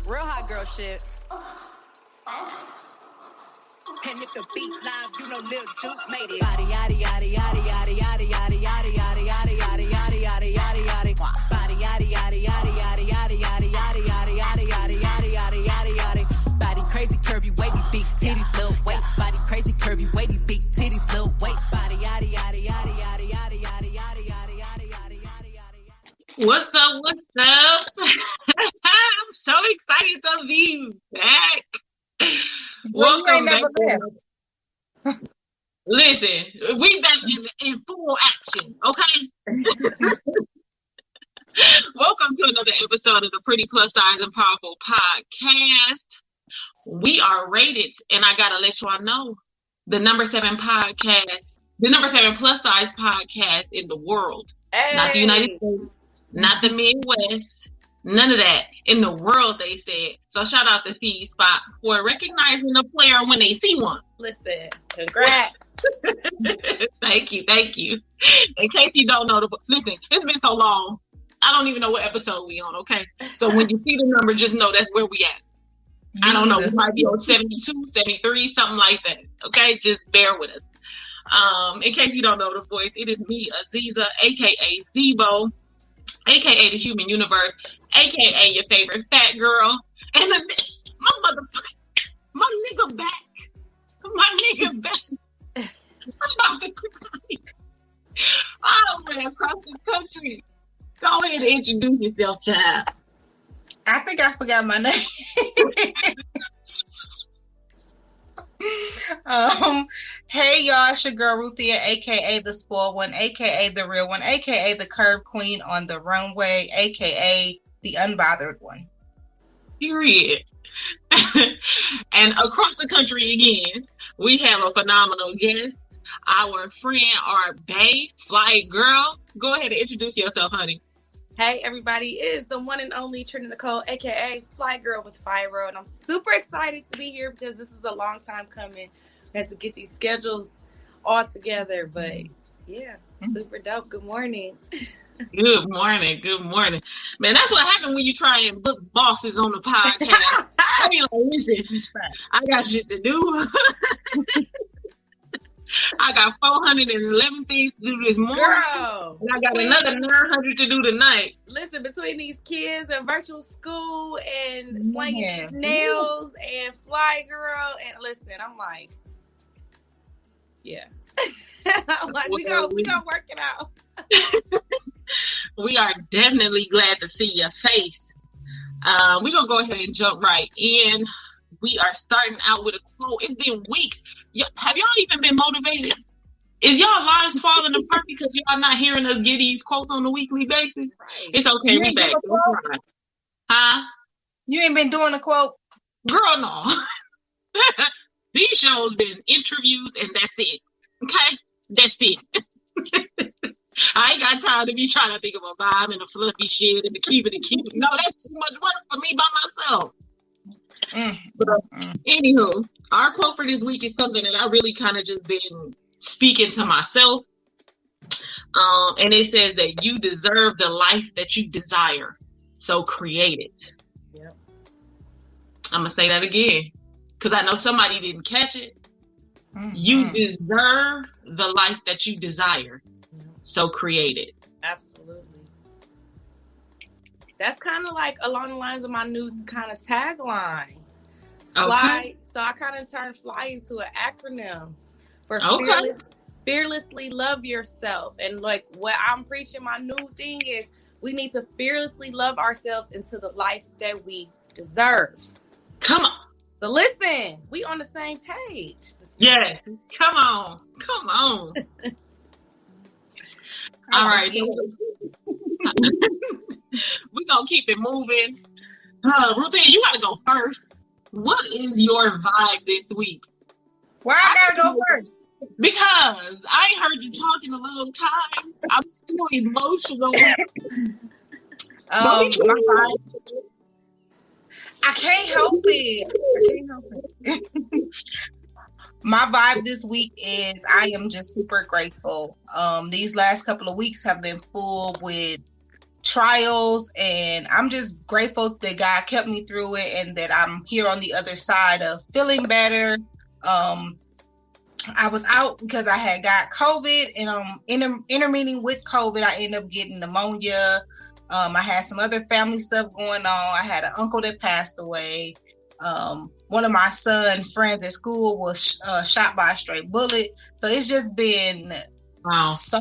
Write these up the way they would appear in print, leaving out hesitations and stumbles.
Real hot girl shit. And if the beat live, you know Lil Juke made it. Body yaddy yaddy yaddy yaddy yaddy yaddy yaddy yaddy yaddy yaddy yaddy yaddy yaddy yaddy. Body yaddy yaddy yaddy yaddy yaddy yaddy yaddy yaddy yaddy yaddy yaddy yaddy yaddy yaddy. Body crazy, curvy, wavy, big titties, little waist. Body crazy, curvy, wavy, big titties, little waist. Body yaddy yaddy yaddy yaddy yaddy yaddy yaddy yaddy yaddy yaddy yaddy yaddy. What's up? What's up? I'm so excited to be back. Welcome back. Listen, we back in full action, okay? Welcome to another episode of the Pretty Plus Size and Powerful podcast. We are rated, and I gotta let y'all know, the number 7 podcast, the number 7 plus size podcast in the world. Hey. Not the United States, not the Midwest, none of that. In the world, they said. So shout out to Feed Spot for recognizing a player when they see one. Listen, congrats. Thank you. In case you don't know, listen, it's been so long. I don't even know what episode we on, okay? So when you see the number, just know that's where we at. I don't know. We might be on 72, 73, something like that, okay? Just bear with us. In case you don't know the voice, it is me, Aziza, a.k.a. Zebo, a.k.a. the Human Universe, a.k.a. your favorite fat girl, and my nigga back. I'm about to cry. All the way across the country. Go ahead and introduce yourself, child. I think I forgot my name. Hey y'all, it's your girl Ruthia, aka the spoiled one, aka the real one, aka the curve queen on the runway, aka the unbothered one. Period. And across the country again, we have a phenomenal guest, our friend, our bae, Flygirl. Go ahead and introduce yourself, honey. Hey everybody, it is the one and only Trinity Nicole, aka Flygirl with Fibro, and I'm super excited to be here because this is a long time coming. We had to get these schedules all together, but yeah, super dope. Good morning. Good morning. Man, that's what happened when you try and book bosses on the podcast. I be like, listen, I got shit to do. I got 411 things to do this morning. Girl, and I got another 900 to do tonight. Listen, between these kids and virtual school and slanging nails and Flygirl, and listen, I'm like, yeah. I'm like, we gonna work it out. We are definitely glad to see your face. We're going to go ahead and jump right in. We are starting out with a quote. It's been weeks. Have y'all even been motivated? Is y'all lives falling apart because y'all not hearing us get these quotes on a weekly basis? Right. It's okay. We back. Huh? You ain't been doing a quote? Girl, no. These shows been interviews and that's it. Okay? That's it. I ain't got time to be trying to think of a vibe and a fluffy shit and to keep it. No, that's too much work for me by myself. But anywho, our quote for this week is something that I really kind of just been speaking to myself. And it says that you deserve the life that you desire. So create it. Yep. I'm going to say that again because I know somebody didn't catch it. You deserve the life that you desire. So create it. Absolutely. That's kind of like along the lines of my new kind of tagline. Fly. Okay. So I kind of turned fly into an acronym for fearlessly love yourself. And like what I'm preaching, my new thing is we need to fearlessly love ourselves into the life that we deserve. Come on. So listen, we on the same page. Yes. Come on. All right. We're going to keep it moving. Ruthie, you got to go first. What is your vibe this week? Why I got to go first? Because I ain't heard you talk in a long time. I'm still emotional. I can't help it. My vibe this week is I am just super grateful. These last couple of weeks have been full with trials, and I'm just grateful that God kept me through it and that I'm here on the other side of feeling better. I was out because I had got COVID, and intermeeting with COVID, I ended up getting pneumonia. I had some other family stuff going on. I had an uncle that passed away. One of my son's friends at school was shot by a stray bullet. So it's just been so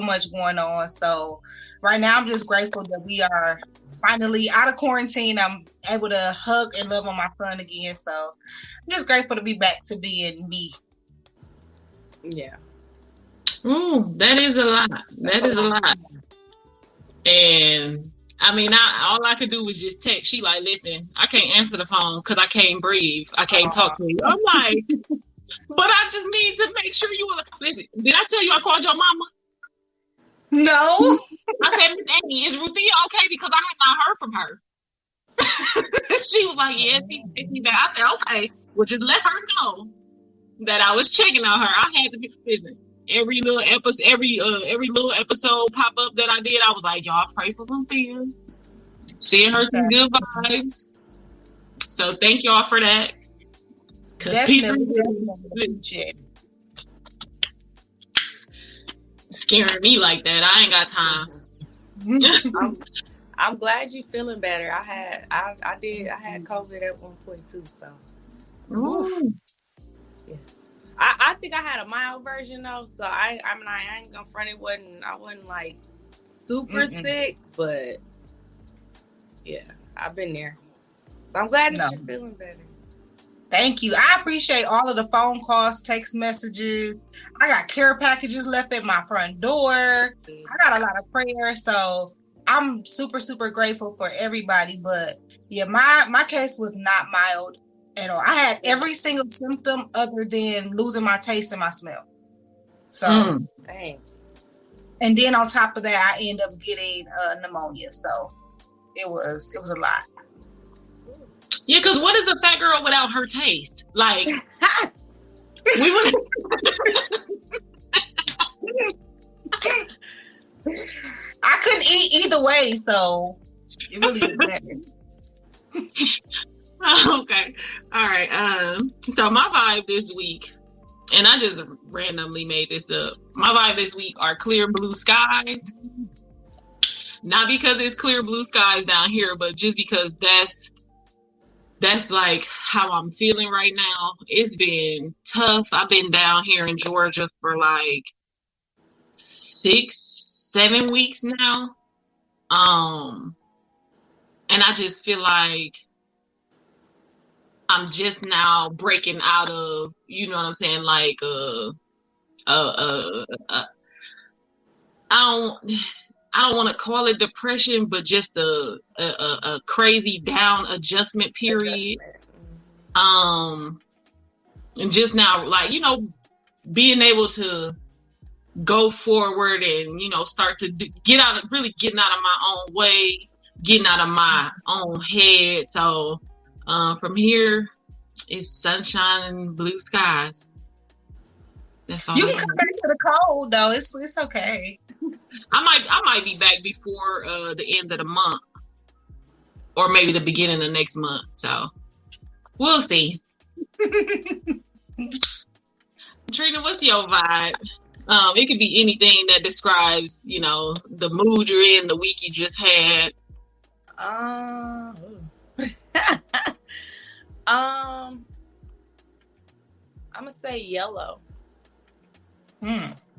much going on. So right now I'm just grateful that we are finally out of quarantine. I'm able to hug and love on my son again. So I'm just grateful to be back to being me. Yeah. Ooh, that is a lot. That is a lot. And I mean, all I could do was just text. She like, listen, I can't answer the phone because I can't breathe. I can't talk to you. I'm like, but I just need to make sure you listen. Did I tell you I called your mama? No. I said, Miss Amy, is Ruthia okay? Because I had not heard from her. She was like, yeah, she texted me back. I said, okay, well, just let her know that I was checking on her. I had to be listen. Every little episode, every little episode pop up that I did, I was like, y'all pray for Ruthia. Seeing her some good vibes. So thank y'all for that. Because people scaring me like that. I ain't got time. I'm glad you feeling better. I had COVID at one point too. So yes. I think I had a mild version though, so I ain't gonna front it. I wasn't like super sick, but yeah, I've been there. So I'm glad that you're feeling better. Thank you. I appreciate all of the phone calls, text messages. I got care packages left at my front door. I got a lot of prayer, so I'm super, super grateful for everybody. But yeah, my case was not mild at all. I had every single symptom other than losing my taste and my smell. So, and then on top of that, I ended up getting pneumonia. So it was a lot. Yeah, because what is a fat girl without her taste? Like, we would. I couldn't eat either way, so it really didn't matter. Okay. All right. So my vibe this week, and I just randomly made this up. My vibe this week are clear blue skies. Not because it's clear blue skies down here, but just because that's like how I'm feeling right now. It's been tough. I've been down here in Georgia for like 6-7 weeks now. And I just feel like I'm just now breaking out of, you know what I'm saying? Like, I don't want to call it depression, but just a crazy down adjustment period. And just now, like, you know, being able to go forward and, you know, start to getting out of my own way, getting out of my own head. So from here, it's sunshine and blue skies. That's all. You can come back to the cold though. It's okay. I might be back before the end of the month, or maybe the beginning of next month. So we'll see. Trina, what's your vibe? It could be anything that describes, you know, the mood you're in, the week you just had. I'm gonna say yellow.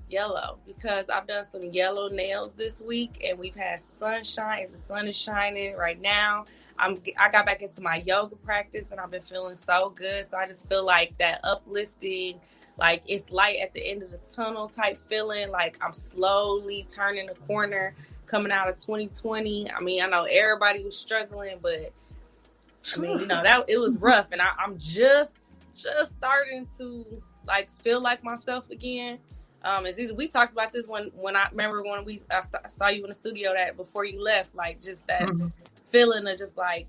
Yellow, because I've done some yellow nails this week, and we've had sunshine. The sun is shining right now. I got back into my yoga practice, and I've been feeling so good. So I just feel like that uplifting, like it's light at the end of the tunnel type feeling. Like I'm slowly turning the corner, coming out of 2020. I mean, I know everybody was struggling, but I mean, you know, that it was rough, and I'm just starting to like feel like myself again. We talked about this when I saw you in the studio that before you left, like just that feeling of just like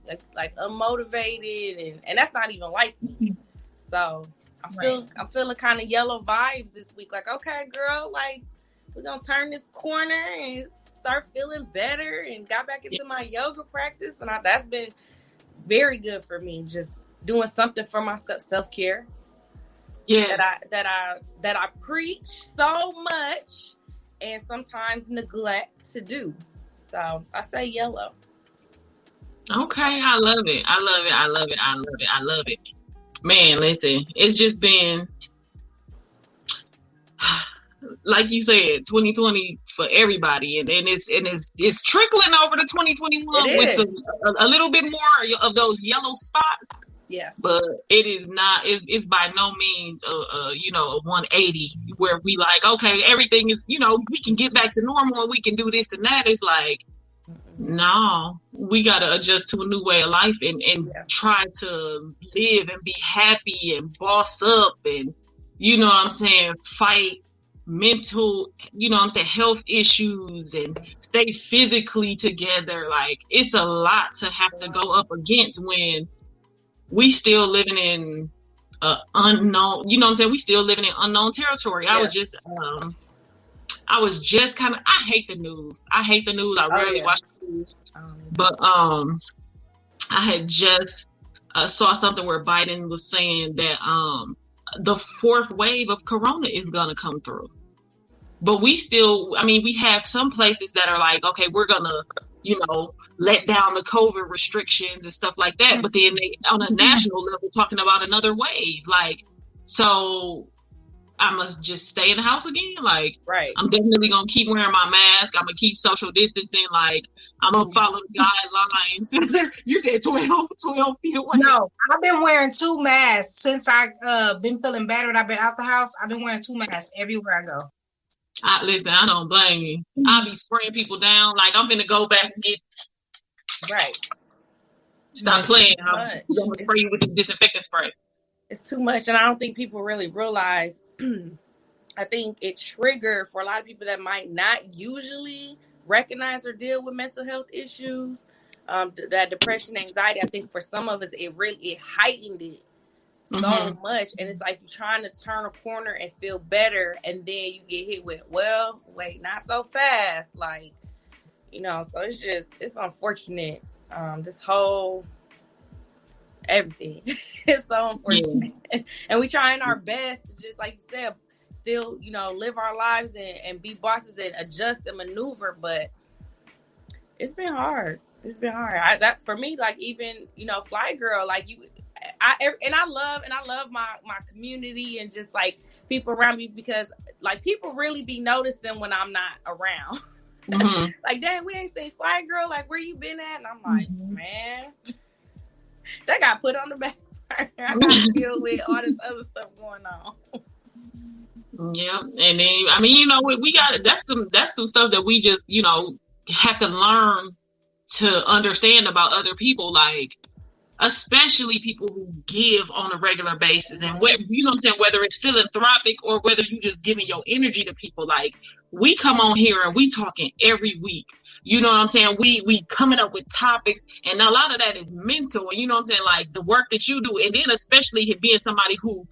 unmotivated, and that's not even like me. So I'm feeling kind of yellow vibes this week. Like, okay, girl, like we're gonna turn this corner and start feeling better and got back into my yoga practice, and that's been very good for me. Just doing something for my self-care. Yeah. That I preach so much and sometimes neglect to do. So I say yellow. Okay, I love it. I love it. I love it. I love it. I love it. Man, listen, it's just been, like you said, 2020 for everybody, and it's trickling over to 2021 with a little bit more of those yellow spots. Yeah, but it is not. It's by no means a 180 where we like, okay, everything is, we can get back to normal and we can do this and that. It's like, no, we gotta adjust to a new way of life and try to live and be happy and boss up and fight mental, health issues and stay physically together. Like, it's a lot to have to go up against when we still living in unknown, we still living in unknown territory. Yeah. I was just kind of, I hate the news. I rarely watch the news. But I had just saw something where Biden was saying that the fourth wave of Corona is going to come through. But we still, we have some places that are like, okay, we're going to, let down the COVID restrictions and stuff like that. But then they, on a national level, talking about another wave. Like, so I must just stay in the house again. Like, right. I'm definitely going to keep wearing my mask. I'm going to keep social distancing. Like, I'm going to follow the guidelines. You said 12 feet away. No, I've been wearing 2 masks since I've been feeling better and I've been out the house. I've been wearing 2 masks everywhere I go. Listen, I don't blame you. I'll be spraying people down. Like, I'm going to go back and get... Right. Stop playing. I'm going to spray you with this disinfectant spray. It's too much, and I don't think people really realize. I think it triggered for a lot of people that might not usually recognize or deal with mental health issues, that depression, anxiety. I think for some of us, it heightened it so much, and it's like you're trying to turn a corner and feel better, and then you get hit with, well, wait, not so fast, like, so it's unfortunate. This whole everything it's so unfortunate, and we trying our best to, just like you said, still live our lives and be bosses and adjust and maneuver, but it's been hard. That for me, like, even Flygirl, like I love my community and just like people around me, because like people really be noticing when I'm not around. Like, dang, we ain't seen Flygirl, like, where you been at? And I'm like, man, that got put on the back burner. I gotta deal with all this other stuff going on. Yeah, and then we got that's some stuff that we just have to learn to understand about other people, like especially people who give on a regular basis, and whether it's philanthropic or whether you just giving your energy to people. Like, we come on here and we talking every week. We coming up with topics, and a lot of that is mental. And like the work that you do, and then especially being somebody who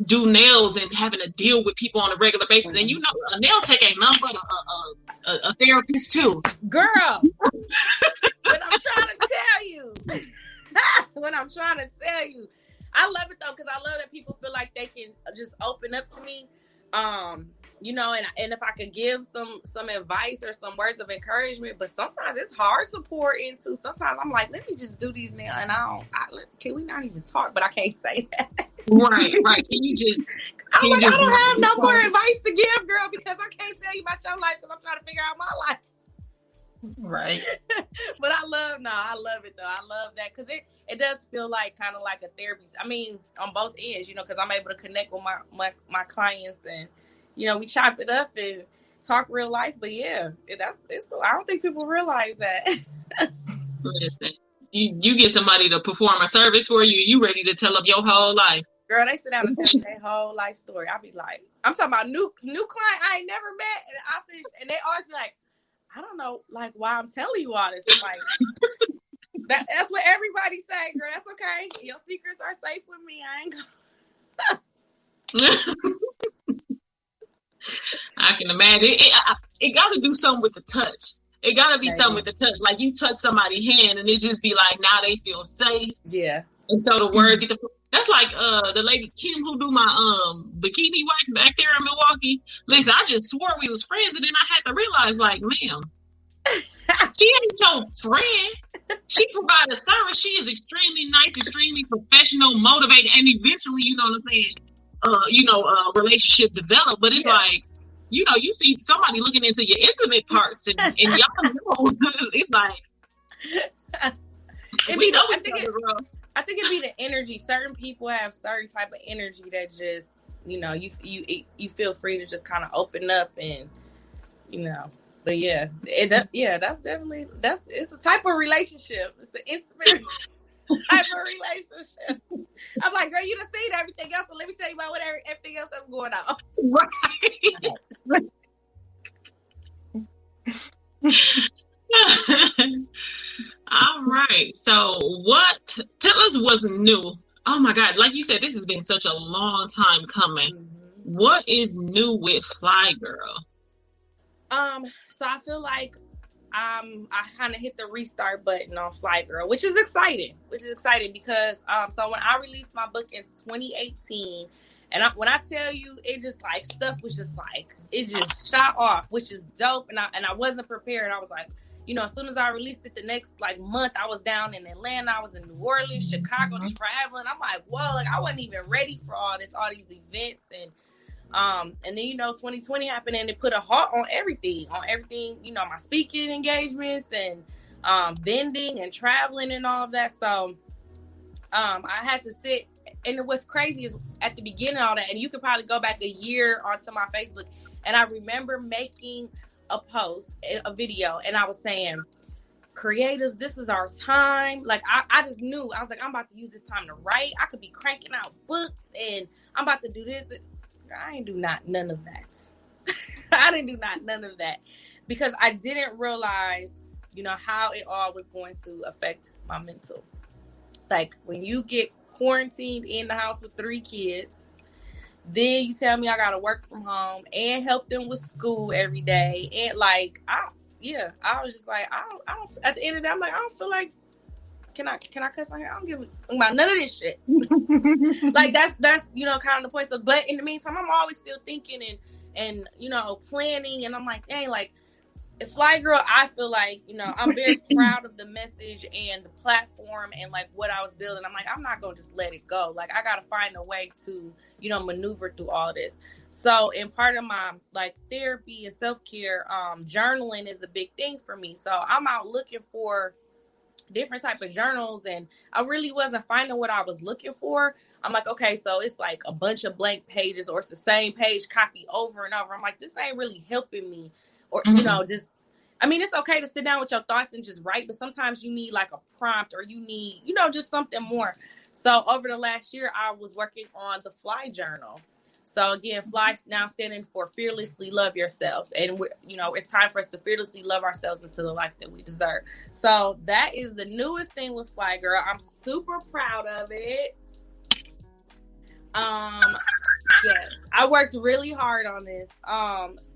do nails and having to deal with people on a regular basis. And a nail tech ain't nothing but a therapist too. Girl, what I'm trying to tell you. I love it though, because I love that people feel like they can just open up to me. And if I could give some advice or some words of encouragement, but sometimes it's hard to pour into. Sometimes I'm like, let me just do these nails, and can we not even talk? But I can't say that. Right. Can you just? I don't have no more advice to give, girl, because I can't tell you about your life because I'm trying to figure out my life. Right. But I love it though. I love that because it does feel like kind of like a therapy. On both ends, because I'm able to connect with my clients, and we chop it up and talk real life. But yeah, I don't think people realize that. Listen, you get somebody to perform a service for you, you ready to tell them your whole life. Girl, they sit down and tell me their whole life story. I'll be like, I'm talking about new client I ain't never met, and they always be like, I don't know, like, why I'm telling you all this. I'm like, that's what everybody say, girl. That's okay. Your secrets are safe with me. I ain't gonna. I can imagine. It got to do something with the touch. It got to be something with the touch. Like you touch somebody's hand and it just be like, now they feel safe. Yeah. And so the words get that's like the lady Kim who do my bikini wax back there in Milwaukee. Listen, I just swore we was friends, and then I had to realize, like, ma'am, she ain't your friend. She provides a service. She is extremely nice, extremely professional, motivated, and eventually, you know what I'm saying, relationship develop. But it's like, you know, you see somebody looking into your intimate parts, and y'all know, it's like, we know each other, bro. I think it'd be the energy. Certain people have certain type of energy that just, you know, you feel free to just kind of open up and, you know. But that's definitely it's a type of relationship. It's an intimate type of relationship. I'm like, girl, you done seen everything else, so let me tell you about everything else that's going on. Right. All right. So tell us what's new. Oh my God. Like you said, this has been such a long time coming. Mm-hmm. What is new with Flygirl? So I feel like I kind of hit the restart button on Flygirl, which is exciting because so when I released my book in 2018, and when I tell you, it just like stuff was just like, it just shot off, which is dope. And I wasn't prepared. I was like, you know, as soon as I released it, the next like month, I was down in Atlanta, I was in New Orleans, Chicago, traveling. I'm like, whoa, like I wasn't even ready for all these events. And then, you know, 2020 happened and it put a halt on everything, you know, my speaking engagements and vending and traveling and all of that. So I had to sit. And what's crazy is at the beginning of all that, and you could probably go back a year onto my Facebook, and I remember making a post, a video, and I was saying, creators, this is our time. Like I just knew, I was like, I'm about to use this time to write. I could be cranking out books and I'm about to do this. I ain't do none of that. I didn't do none of that because I didn't realize, you know, how it all was going to affect my mental. Like when you get quarantined in the house with 3 kids, then you tell me I gotta work from home and help them with school every day, and like I was just like I don't. At the end of the day, I'm like I don't feel like can I cuss on here? I don't give about none of this shit. Like that's you know kind of the point. So, but in the meantime, I'm always still thinking and you know planning, and I'm like dang, like if Flygirl, I feel like, you know, I'm very proud of the message and the platform and like what I was building. I'm like, I'm not going to just let it go. Like, I got to find a way to, you know, maneuver through all this. So in part of my like therapy and self-care, journaling is a big thing for me. So I'm out looking for different type of journals and I really wasn't finding what I was looking for. I'm like, okay, so it's like a bunch of blank pages or it's the same page copied over and over. I'm like, this ain't really helping me. Or, you know, just, I mean, it's okay to sit down with your thoughts and just write, but sometimes you need like a prompt or you need, you know, just something more. So over the last year, I was working on the Fly Journal. So again, Fly now standing for Fearlessly Love Yourself. And, you know, it's time for us to fearlessly love ourselves into the life that we deserve. So that is the newest thing with Flygirl. I'm super proud of it. Yes, I worked really hard on this.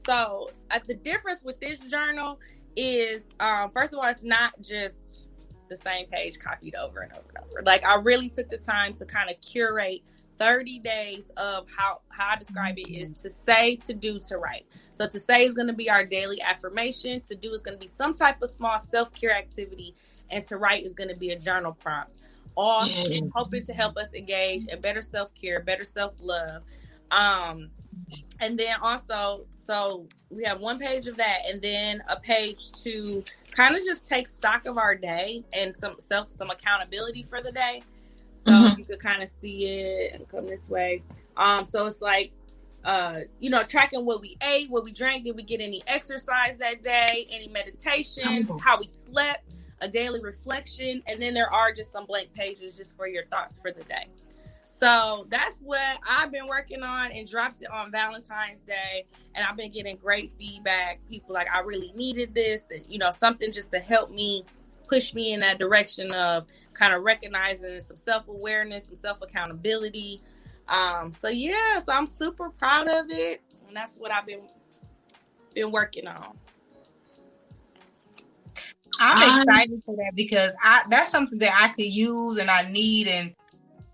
So the difference with this journal is, first of all, it's not just the same page copied over and over and over. Like I really took the time to kind of curate 30 days of how I describe it is to say, to do, to write. So to say is going to be our daily affirmation. To do is going to be some type of small self-care activity. And to write is going to be a journal prompt. All hoping to help us engage in better self-care, better self-love. And then also, so we have one page of that and then a page to kind of just take stock of our day and some accountability for the day. So you could kind of see it and come this way. So it's like, you know, tracking what we ate, what we drank, did we get any exercise that day, any meditation, how we slept, a daily reflection, and then there are just some blank pages just for your thoughts for the day. So that's what I've been working on and dropped it on Valentine's Day, and I've been getting great feedback. People like, I really needed this, and you know, something just to help me push me in that direction of kind of recognizing some self-awareness, some self-accountability. So I'm super proud of it, and that's what I've been been working on? I'm excited for that because that's something that I could use and I need. And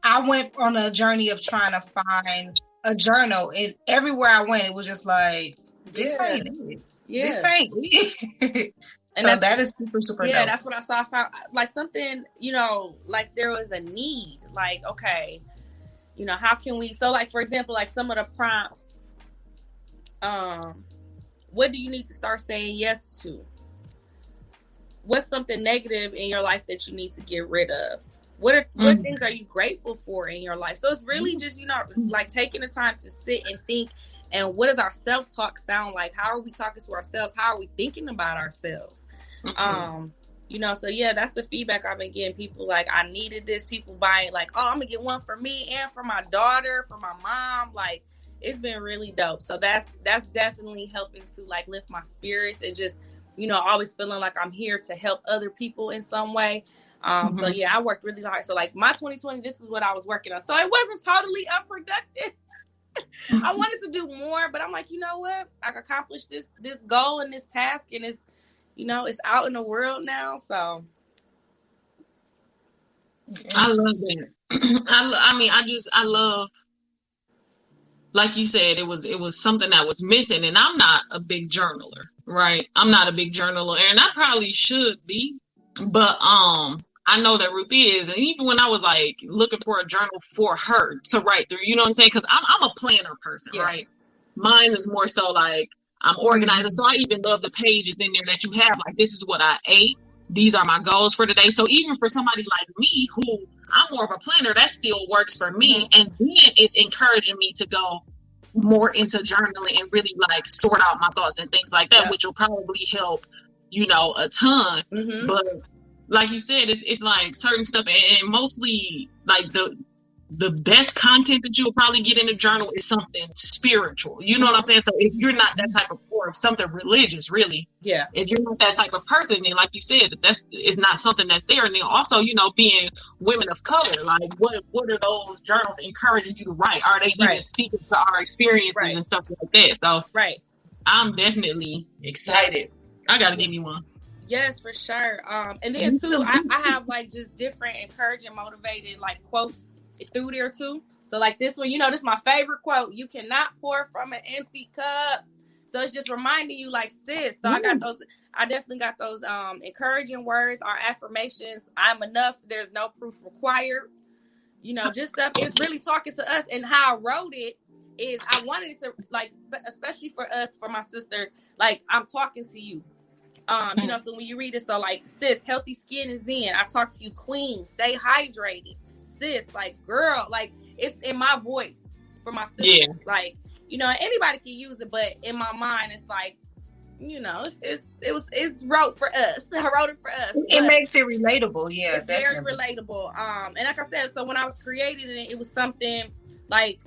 I went on a journey of trying to find a journal, and everywhere I went, it was just like, this ain't it. Yeah. This ain't it. And so that is super yeah, dope. that's what I saw. I found like something, you know, like there was a need. Like, okay, you know, how can we? So, like for example, like some of the prompts. What do you need to start saying yes to? What's something negative in your life that you need to get rid of? What things are you grateful for in your life? So it's really just, you know, like taking the time to sit and think. And what does our self-talk sound like? How are we talking to ourselves? How are we thinking about ourselves? You know, so yeah, that's the feedback I've been getting. People like, I needed this. People buying like, oh, I'm gonna get one for me and for my daughter, for my mom. Like, it's been really dope. So that's definitely helping to like lift my spirits and just, you know, always feeling like I'm here to help other people in some way. So yeah, I worked really hard. So like my 2020, this is what I was working on. So it wasn't totally unproductive. I wanted to do more, but I'm like, you know what? I accomplished this goal and this task, and it's, you know, it's out in the world now. So I love that. I love, like you said, it was something that was missing, and I'm not a big journaler, right? I'm not a big journaler, and I probably should be, but I know that Ruth is, and even when I was like looking for a journal for her to write through, you know what I'm saying? Because I'm a planner person, right? Mine is more so like I'm organized, so I even love the pages in there that you have. Like, this is what I ate. These are my goals for today. So even for somebody like me, who I'm more of a planner, that still works for me. And then it's encouraging me to go more into journaling and really like sort out my thoughts and things like that, which will probably help, you know, a ton. But like you said, it's like certain stuff, and mostly like the best content that you'll probably get in a journal is something spiritual. You know what I'm saying? So if you're not that type of, or something religious, really, if you're not that type of person, then like you said, it's not something that's there. And then also, you know, being women of color, like what are those journals encouraging you to write? Are they even speaking to our experiences and stuff like that? So I'm definitely excited. I gotta give you one. Yes, for sure. And then too, I have like just different encouraging, motivated like quotes through there too. So like this one, you know, this is my favorite quote: "You cannot pour from an empty cup." So it's just reminding you, like, sis. So I definitely got those encouraging words, our affirmations. I'm enough. There's no proof required. You know, just stuff. It's really talking to us. And how I wrote it is I wanted it to, like, especially for us, for my sisters, like, I'm talking to you. You know, so when you read it, so like, sis, healthy skin is in. I talk to you, queen. Stay hydrated. Sis, like, girl, like, it's in my voice for my sisters. Like, you know, anybody can use it, but in my mind, it's like, you know, it's wrote for us. I wrote it for us. It makes it relatable. Yeah, it's definitely very relatable. And like I said, so when I was creating it, it was something like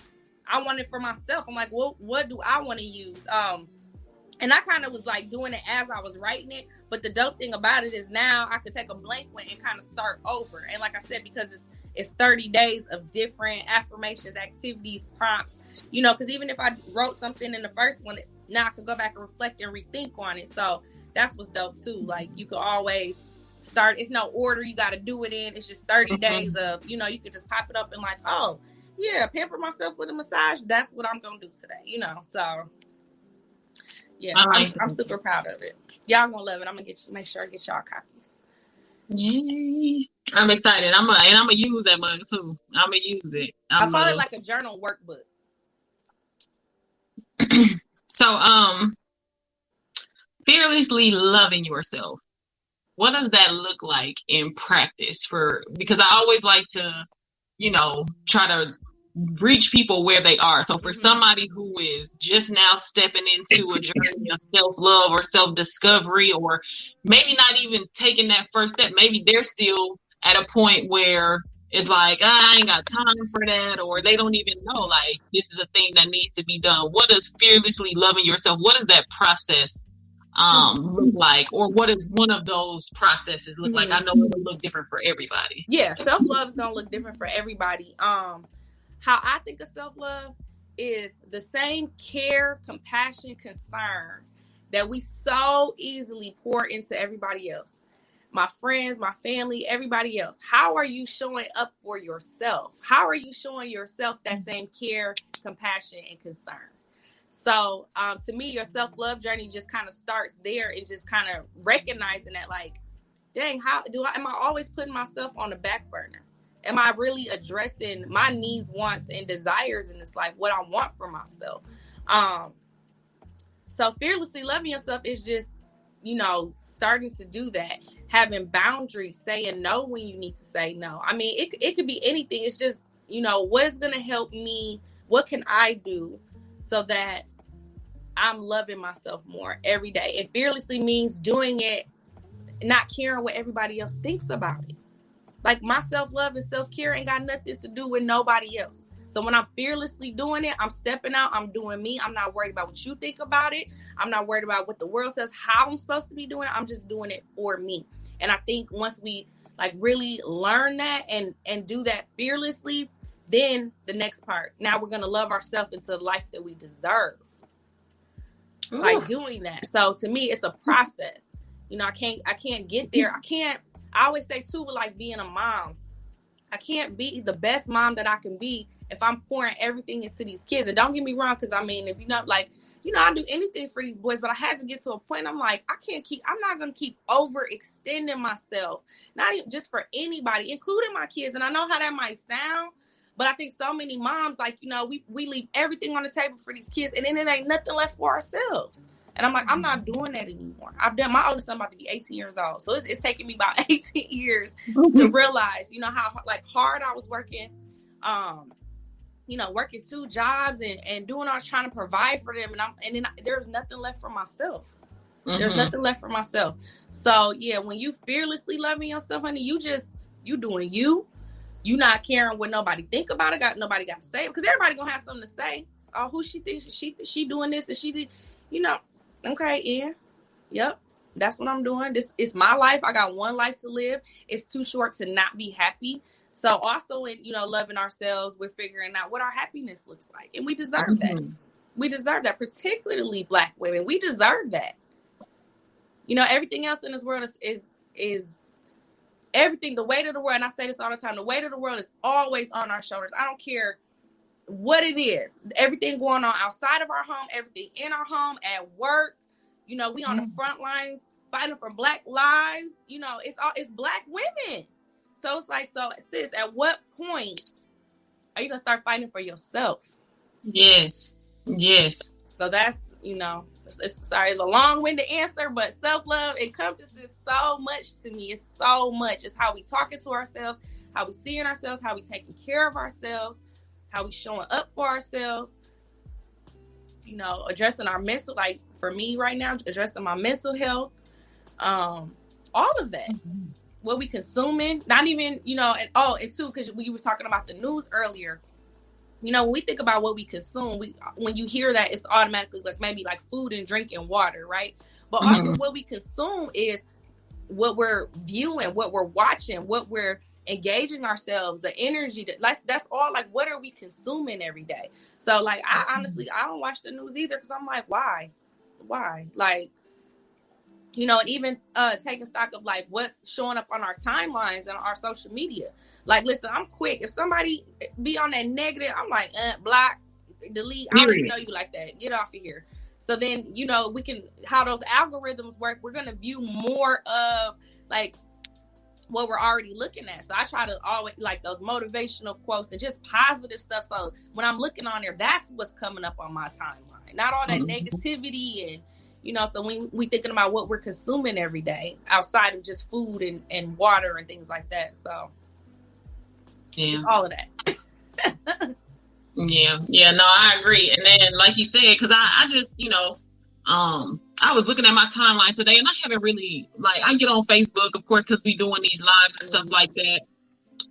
I wanted for myself. I'm like, well, what do I want to use? And I kind of was like doing it as I was writing it. But the dope thing about it is now I could take a blank one and kind of start over. And like I said, because it's 30 days of different affirmations, activities, prompts, you know, because even if I wrote something in the first one, now I could go back and reflect and rethink on it. So that's what's dope too. Like, you could always start. It's no order you got to do it in. It's just 30 days of, you know, you could just pop it up and like, oh yeah, pamper myself with a massage. That's what I'm going to do today, you know? So yeah, I'm super proud of it. Y'all gonna love it. I'm gonna make sure I get y'all copies. Yay. I'm excited. I'm gonna use that mug too. I'm gonna use it. I call it like a journal workbook. So, fearlessly loving yourself. What does that look like in practice? Because I always like to, you know, try to reach people where they are. So for somebody who is just now stepping into a journey of self-love or self-discovery, or maybe not even taking that first step, maybe they're still at a point where it's like, I ain't got time for that, or they don't even know, like, this is a thing that needs to be done. What does fearlessly loving yourself, what does that process look like? Or what does one of those processes look like? I know it will look different for everybody. Yeah, self-love is going to look different for everybody. How I think of self-love is the same care, compassion, concern that we so easily pour into everybody else. My friends, my family, everybody else. How are you showing up for yourself? How are you showing yourself that same care, compassion, and concern? So to me, your self-love journey just kind of starts there and just kind of recognizing that, like, dang, am I always putting myself on the back burner? Am I really addressing my needs, wants, and desires in this life, what I want for myself? So fearlessly loving yourself is just, starting to do that. Having boundaries, saying no when you need to say no. I mean, it could be anything. It's just, what is going to help me? What can I do so that I'm loving myself more every day? And fearlessly means doing it, not caring what everybody else thinks about it. Like, my self-love and self-care ain't got nothing to do with nobody else. So when I'm fearlessly doing it, I'm stepping out, I'm doing me. I'm not worried about what you think about it. I'm not worried about what the world says, how I'm supposed to be doing it. I'm just doing it for me. And I think once we really learn that and do that fearlessly, then the next part, now we're going to love ourselves into the life that we deserve. Ooh. Like doing that. So to me, it's a process. I can't get there. I always say too, with like being a mom, I can't be the best mom that I can be if I'm pouring everything into these kids. And don't get me wrong, because I mean, if you're not like, I do anything for these boys, but I had to get to a point. I'm like, I'm not going to keep overextending myself, not even just for anybody, including my kids. And I know how that might sound, but I think so many moms, like, we leave everything on the table for these kids, and then it ain't nothing left for ourselves. And I'm like, I'm not doing that anymore. My oldest son about to be 18 years old. So it's taking me about 18 years to realize, how like hard I was working, working 2 jobs and doing all, trying to provide for them. And then there's nothing left for myself. Mm-hmm. There's nothing left for myself. So yeah, when you fearlessly loving yourself, honey, you doing you. You not caring what nobody think about it. Nobody got to say it, because everybody gonna have something to say. Oh, who she thinks she doing this and she did, okay, yeah, yep, that's what I'm doing. This is my life. I got one life to live. It's too short to not be happy. So also in, loving ourselves, we're figuring out what our happiness looks like. And we deserve that. We deserve that, particularly Black women. We deserve that. Everything else in this world is everything, the weight of the world. And I say this all the time. The weight of the world is always on our shoulders. I don't care what it is. Everything going on outside of our home, everything in our home, at work. We on the front lines fighting for Black lives. It's Black women. So it's like, so sis, at what point are you gonna start fighting for yourself? Yes. So that's, it's a long-winded answer, but self-love encompasses so much to me. It's so much. It's how we talking to ourselves, how we seeing ourselves, how we taking care of ourselves, how we showing up for ourselves, addressing our mental, like for me right now, addressing my mental health, all of that. Mm-hmm. What we consuming, not even, and too, because we were talking about the news earlier, when we think about what we consume, when you hear that, it's automatically like maybe like food and drink and water, right? But also what we consume is what we're viewing, what we're watching, what we're engaging ourselves, the energy that's all. Like, what are we consuming every day? So like, I honestly, I don't watch the news either, because I'm like, why like, and even taking stock of like what's showing up on our timelines and our social media. Like, listen, I'm quick. If somebody be on that negative, I'm like, block, delete. I don't even know you like that. Get off of here. So then, we can, how those algorithms work, we're going to view more of like what we're already looking at. So I try to always like those motivational quotes and just positive stuff. So when I'm looking on there, that's what's coming up on my timeline. Not all that negativity and, so when we thinking about what we're consuming every day outside of just food and water and things like that. So yeah, all of that. Yeah, no, I agree. And then, like you said, because I just, I was looking at my timeline today, and I haven't really, like, I get on Facebook, of course, because we doing these lives and stuff like that.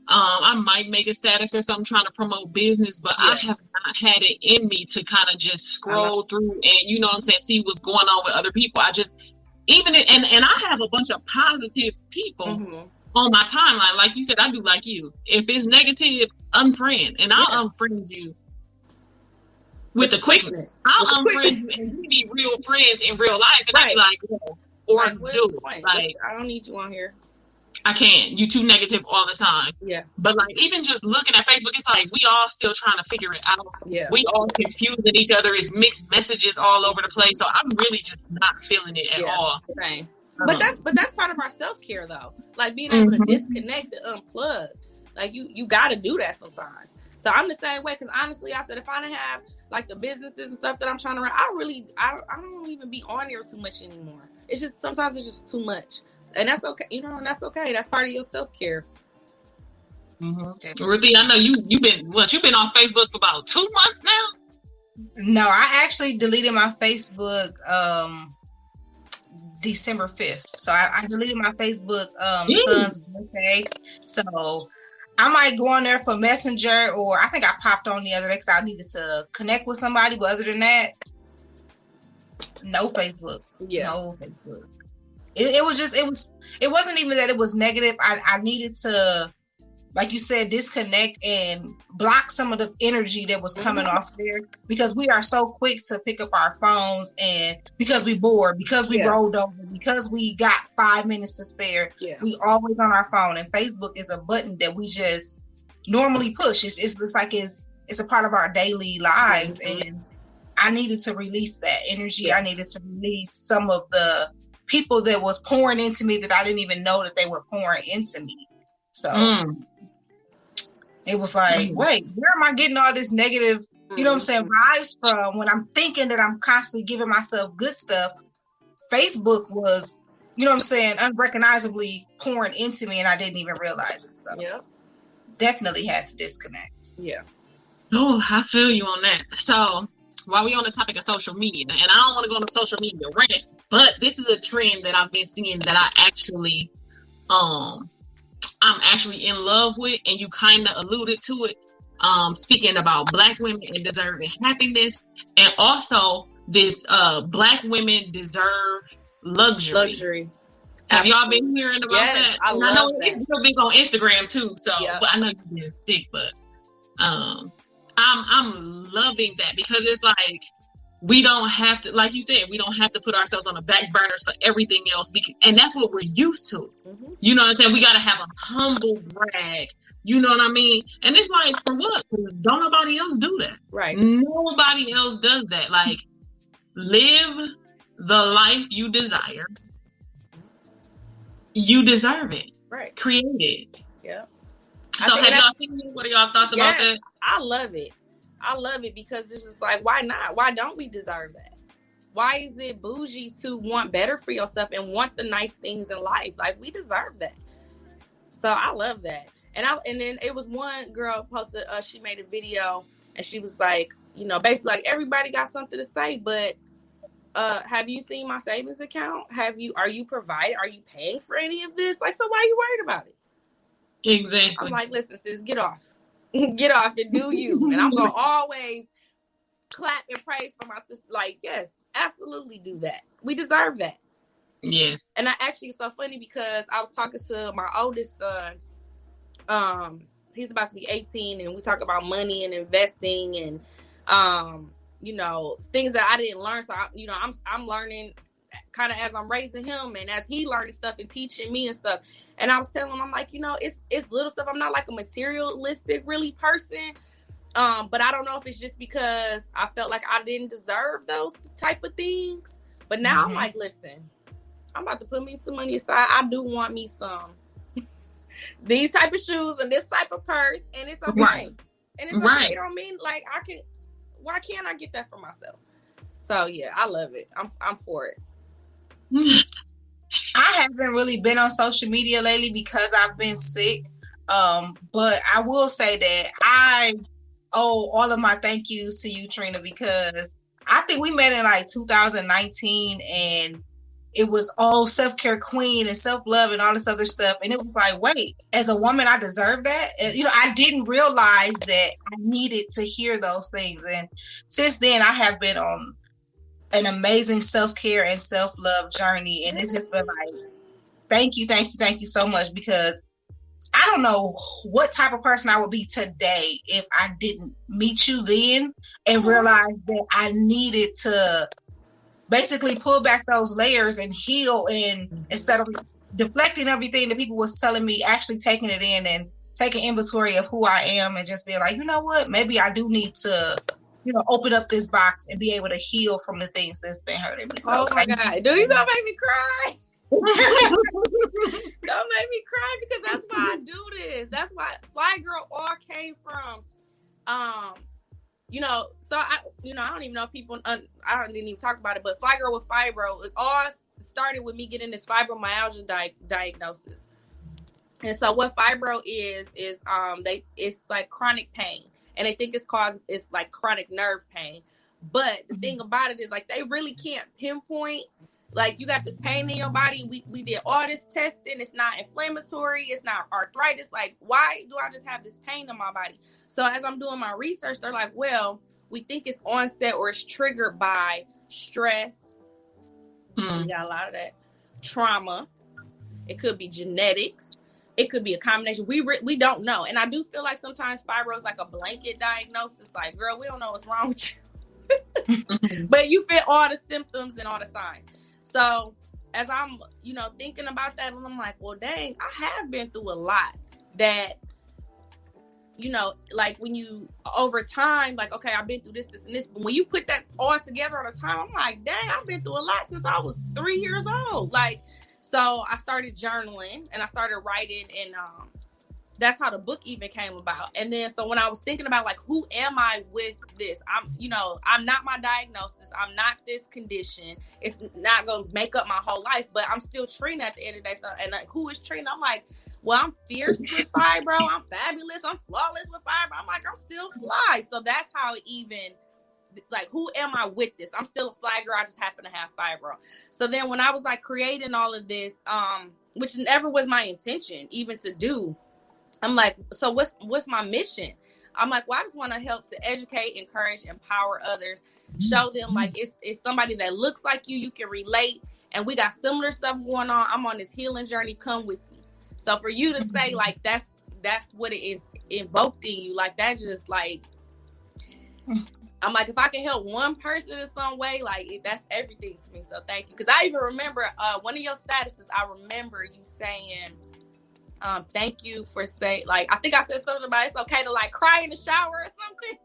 I might make a status or something trying to promote business, but I have not had it in me to kind of just scroll through and, see what's going on with other people. I just, and I have a bunch of positive people on my timeline. Like you said, I do like you. If it's negative, unfriend, and I'll unfriend you with the quickness. I'll unfriend you and you need real friends in real life, and I be like, or do it. Like, I don't need you on here. I can't. You too negative all the time. Yeah. But like, even just looking at Facebook, it's like we all still trying to figure it out. Yeah. We all confused at each other. It's mixed messages all over the place. So I'm really just not feeling it at all. Same. But that's part of our self-care though. Like being able to disconnect and unplug. Like you got to do that sometimes. So I'm the same way, because honestly, I said if I didn't have like the businesses and stuff that I'm trying to run, I don't even be on here too much anymore. It's just sometimes it's just too much, and that's okay. And that's okay. That's part of your self-care. Ruthie, I know you've been on Facebook for about 2 months now. No, I actually deleted my Facebook December 5th. So I deleted my Facebook son's birthday. So I might go on there for Messenger, or I think I popped on the other day because I needed to connect with somebody. But other than that, no Facebook. Yeah. No Facebook. It wasn't even that it was negative. I needed to, like you said, disconnect and block some of the energy that was coming off there, because we are so quick to pick up our phones, and because we bored, because we rolled over, because we got 5 minutes to spare, we always on our phone. And Facebook is a button that we just normally push. It's just like it's a part of our daily lives, and I needed to release that energy. I needed to release some of the people that was pouring into me that I didn't even know that they were pouring into me. So it was like, wait, where am I getting all this negative, you know what I'm saying, vibes from, when I'm thinking that I'm constantly giving myself good stuff? Facebook was, you know what I'm saying, unrecognizably pouring into me, and I didn't even realize it. So definitely had to disconnect. Yeah. Oh, I feel you on that. So while we on the topic of social media, and I don't want to go on a social media rant, but this is a trend that I've been seeing that I actually, I'm actually in love with, and you kind of alluded to it, speaking about Black women and deserving happiness, and also this Black women deserve luxury. Have y'all been hearing about that? I know it's real big on Instagram too, so but I know you've been sick, but I'm loving that, because it's like, we don't have to, like you said, we don't have to put ourselves on the back burners for everything else, because, and that's what we're used to. You know what I'm saying? We got to have a humble brag. You know what I mean? And it's like, for what? Because don't nobody else do that. Right. Nobody else does that. Like, live the life you desire. You deserve it. Right. Create it. Yeah. So have y'all seen it? What are y'all thoughts about that? I love it. I love it, because it's just like, why not? Why don't we deserve that? Why is it bougie to want better for yourself and want the nice things in life? Like, we deserve that. So I love that. And then it was one girl posted, she made a video, and she was like, you know, basically like, everybody got something to say, but have you seen my savings account? Are you providing? Are you paying for any of this? Like, so why are you worried about it? Exactly. I'm like, listen, sis, get off. Get off and do you. And I'm going to always clap and praise for my sister. Like, yes, absolutely do that. We deserve that. Yes. And it's so funny, because I was talking to my oldest son. He's about to be 18, and we talk about money and investing and, you know, things that I didn't learn. So, I'm learning kind of as I'm raising him, and as he learning stuff and teaching me and stuff. And I was telling him, I'm like, you know, it's little stuff. I'm not like a materialistic really person. But I don't know if it's just because I felt like I didn't deserve those type of things. But now I'm like, listen, I'm about to put me some money aside. I do want me some these type of shoes and this type of purse, and it's okay. Right. And it's okay. You know what I mean? Like, why can't I get that for myself? So yeah, I love it. I'm for it. I haven't really been on social media lately because I've been sick. But I will say that I owe all of my thank yous to you, Trina, because I think we met in like 2019, and it was all self-care queen and self-love and all this other stuff. And it was like, wait, as a woman, I deserve that. And, you know, I didn't realize that I needed to hear those things. And since then, I have been on an amazing self-care and self-love journey. And it's just been like, thank you so much, because I don't know what type of person I would be today if I didn't meet you then and realize that I needed to basically pull back those layers and heal, and instead of deflecting everything that people was telling me, actually taking it in and taking inventory of who I am and just being like, you know what, maybe I do need to, open up this box and be able to heal from the things that's been hurting me. So, oh my God. Do you gonna make me cry? Don't make me cry, because that's why I do this. That's why Flygirl all came from, so I don't even know if people, I didn't even talk about it, but Flygirl with Fibro, it all started with me getting this fibromyalgia diagnosis. And so what Fibro is it's like chronic pain, and they think it's like chronic nerve pain. But the thing about it is, like, they really can't pinpoint, like, you got this pain in your body. We did all this testing. It's not inflammatory. It's not arthritis. Like, why do I just have this pain in my body? So as I'm doing my research, they're like, well, we think it's onset or it's triggered by stress. We got a lot of that. Trauma. It could be genetics. It could be a combination. We don't know. And I do feel like sometimes fibro is like a blanket diagnosis. Like, girl, we don't know what's wrong with you. But you fit all the symptoms and all the signs. So as I'm, thinking about that, and I'm like, well, dang, I have been through a lot that, like when you, over time, like, okay, I've been through this, and this. But when you put that all together on a time, I'm like, dang, I've been through a lot since I was 3 years old. Like, so I started journaling and I started writing, and that's how the book even came about. And then, so when I was thinking about, like, who am I with this? I'm not my diagnosis. I'm not this condition. It's not going to make up my whole life, but I'm still Trina at the end of the day. So, and like, who is Trina? I'm like, well, I'm fierce with fibro. I'm fabulous. I'm flawless with fibro. I'm like, I'm still fly. So that's how it even, like, who am I with this? I'm still a fly girl. I just happen to have fibro. So then when I was like creating all of this, which never was my intention even to do, I'm like, so what's my mission? I'm like, well, I just want to help to educate, encourage, empower others, show them, like, it's somebody that looks like you can relate, and we got similar stuff going on. I'm on this healing journey. Come with me. So for you to say, like, that's what it is invoked in you, like, that just, like, I'm like, if I can help one person in some way, like, that's everything to me. So thank you. Because I even remember one of your statuses, I remember you saying, thank you for saying, like, I think I said something about it's okay to, like, cry in the shower or something.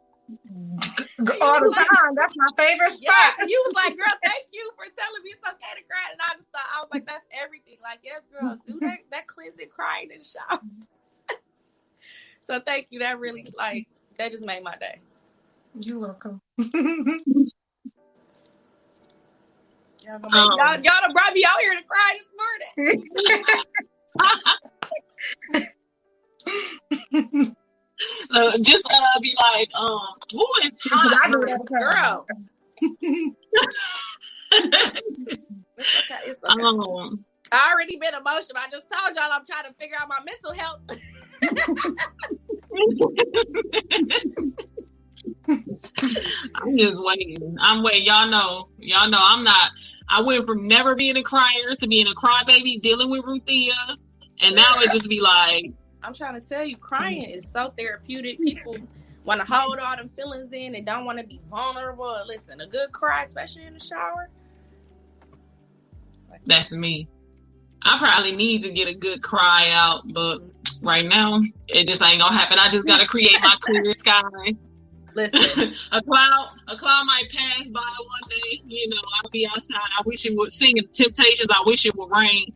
All the time. That's my favorite spot. Yeah, you was like, girl, thank you for telling me it's okay to cry. And I just thought, I was like, that's everything. Like, yes, girl, do that cleansing crying in the shower. So thank you. That really, like, that just made my day. You're welcome. Y'all done brought me out here to cry this morning. Just be like, who is hot? I do that, girl. It's okay. I already been emotional. I just told y'all I'm trying to figure out my mental health. I'm just waiting. I'm waiting. Y'all know I'm not. I went from never being a crier to being a crybaby, dealing with Ruthia, and now it just be like, I'm trying to tell you, crying is so therapeutic. People want to hold all them feelings in and don't want to be vulnerable. And listen, a good cry, especially in the shower. That's me. I probably need to get a good cry out, but right now it just ain't gonna happen. I just gotta create my clear sky. Listen, a cloud might pass by one day. I'll be outside. I wish it would sing Temptations. I wish it would rain.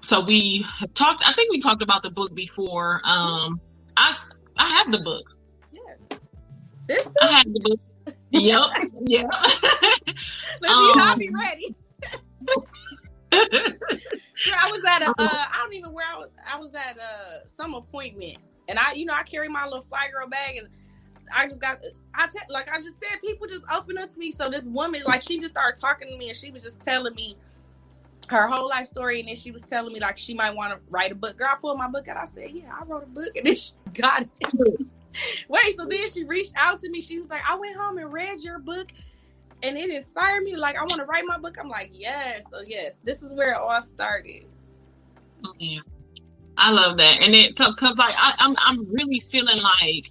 So we have talked. I think we talked about the book before. I have the book. Yes, I have the book. Yep. Yeah. I'll be ready. I was at I don't even where I was at some appointment, and I carry my little Flygirl bag, and I just I just said, people just open up to me. So this woman, like, she just started talking to me, and she was just telling me her whole life story, and then she was telling me, like, she might want to write a book. Girl, I pulled my book out. I said, yeah, I wrote a book, and then she got it. Wait, so then she reached out to me. She was like, I went home and read your book, and it inspired me. Like, I want to write my book. I'm like, yes. So yes, this is where it all started. Yeah, I love that. And then so because like I'm really feeling like,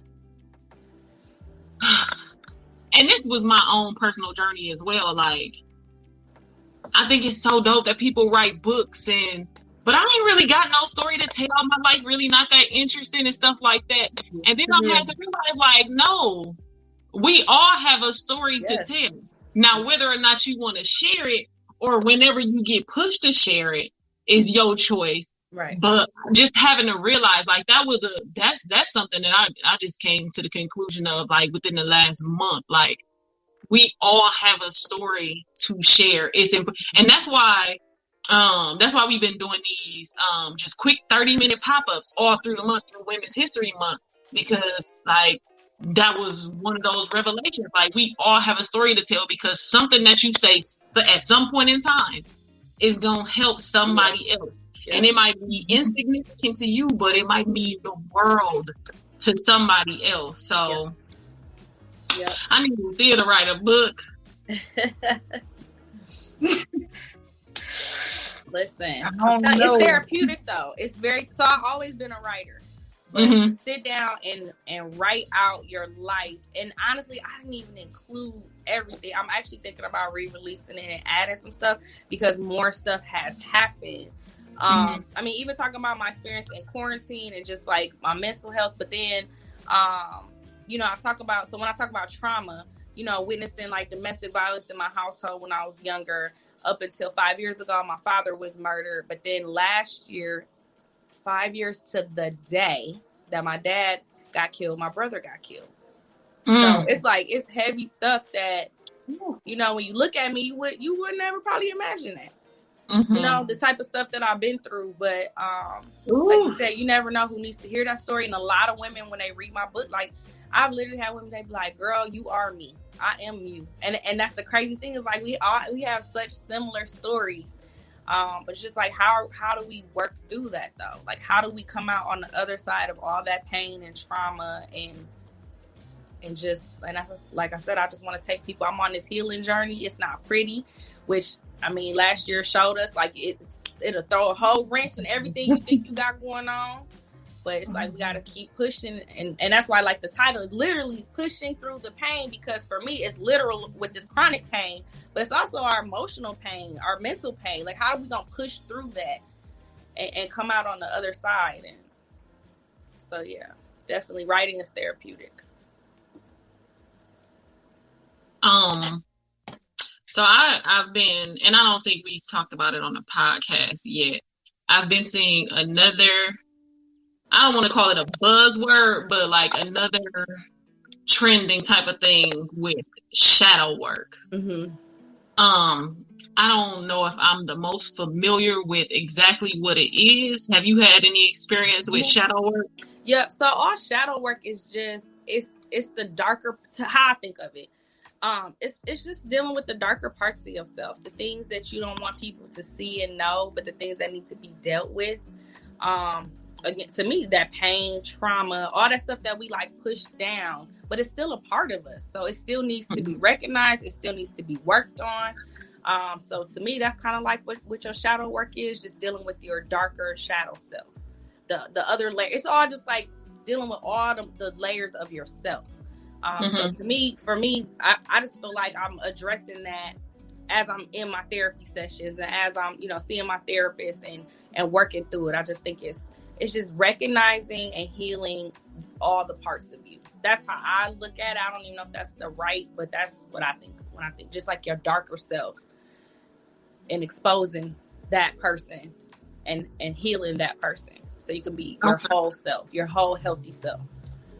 and this was my own personal journey as well. Like, I think it's so dope that people write books but I ain't really got no story to tell. My life really not that interesting and stuff like that. And then I had to realize, like, no, we all have a story to tell. Now, whether or not you want to share it or whenever you get pushed to share it is your choice. Right. But just having to realize, like, that's something that I just came to the conclusion of, like, within the last month. Like, we all have a story to share. And that's why we've been doing these just quick 30-minute pop-ups all through the month, through Women's History Month, because like that was one of those revelations. Like, we all have a story to tell, because something that you say at some point in time is gonna help somebody else. Yeah. And it might be insignificant to you, but it might mean the world to somebody else. So I need Thea to write a book. Listen, it's therapeutic though. It's so I've always been a writer. But sit down and write out your life. And honestly, I didn't even include everything. I'm actually thinking about re-releasing it and adding some stuff because more stuff has happened. I mean, even talking about my experience in quarantine and just like my mental health. But then, when I talk about trauma, witnessing like domestic violence in my household when I was younger. Up until 5 years ago, my father was murdered. But then last year, 5 years to the day that my dad got killed, my brother got killed. So it's like, it's heavy stuff that, when you look at me, you would never probably imagine that. The type of stuff that I've been through. But like you said, you never know who needs to hear that story. And a lot of women, when they read my book, like I've literally had women, they be like, girl, you are me. I am you. And that's the crazy thing is like we have such similar stories. But it's just like how do we work through that though? Like how do we come out on the other side of all that pain and trauma and that's just, like I said, I just want to take people. I'm on this healing journey. It's not pretty, which I mean last year showed us like it'll throw a whole wrench in everything you think you got going on. But it's like we got to keep pushing. And that's why like the title is literally pushing through the pain, because for me, it's literal with this chronic pain, but it's also our emotional pain, our mental pain. Like, how are we going to push through that and come out on the other side? And so, yeah, definitely writing is therapeutic. So I've been, and I don't think we've talked about it on the podcast yet. I've been seeing another, I don't want to call it a buzzword, but like another trending type of thing with shadow work. I don't know if I'm the most familiar with exactly what it is. Have you had any experience with shadow work? Yep. So all shadow work is just, it's the darker, how I think of it. It's just dealing with the darker parts of yourself, the things that you don't want people to see and know, but the things that need to be dealt with. Again, to me, that pain, trauma, all that stuff that we like push down, but it's still a part of us. So it still needs to be recognized. It still needs to be worked on. So to me, that's kind of like what your shadow work is, just dealing with your darker shadow self. The other layer, it's all just like dealing with all the layers of yourself. So for me, I just feel like I'm addressing that as I'm in my therapy sessions and as I'm, seeing my therapist and working through it. I just think it's just recognizing and healing all the parts of you. That's how I look at it. I don't even know if that's the right, but that's what I think when I think just like your darker self and exposing that person and healing that person so you can be your whole self, your whole healthy self.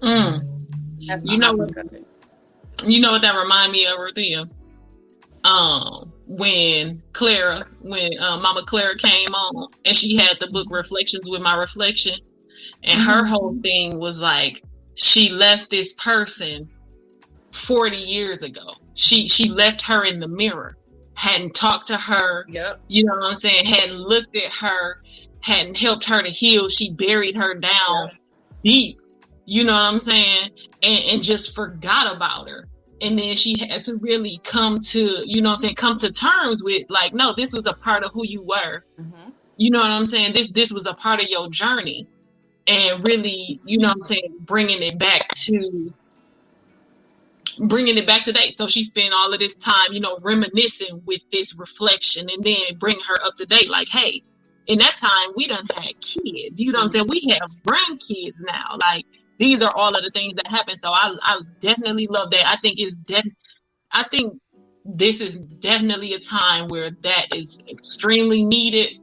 That's you know what that remind me of, Ruthia? When Mama Clara came on and she had the book Reflections with My Reflection, and her whole thing was like she left this person 40 years ago. She left her in the mirror, hadn't talked to her. Yep. You know what I'm saying? Hadn't looked at her, hadn't helped her to heal. She buried her down deep. You know what I'm saying? And just forgot about her. And then she had to really come to, come to terms with like, no, this was a part of who you were. Mm-hmm. You know what I'm saying? This was a part of your journey, and really, bringing it back to date. So she spent all of this time, reminiscing with this reflection, and then bring her up to date. Like, hey, in that time we done had kids. You know what I'm saying? We have grandkids now. Like, these are all of the things that happen. So I definitely love that. I think this is definitely a time where that is extremely needed.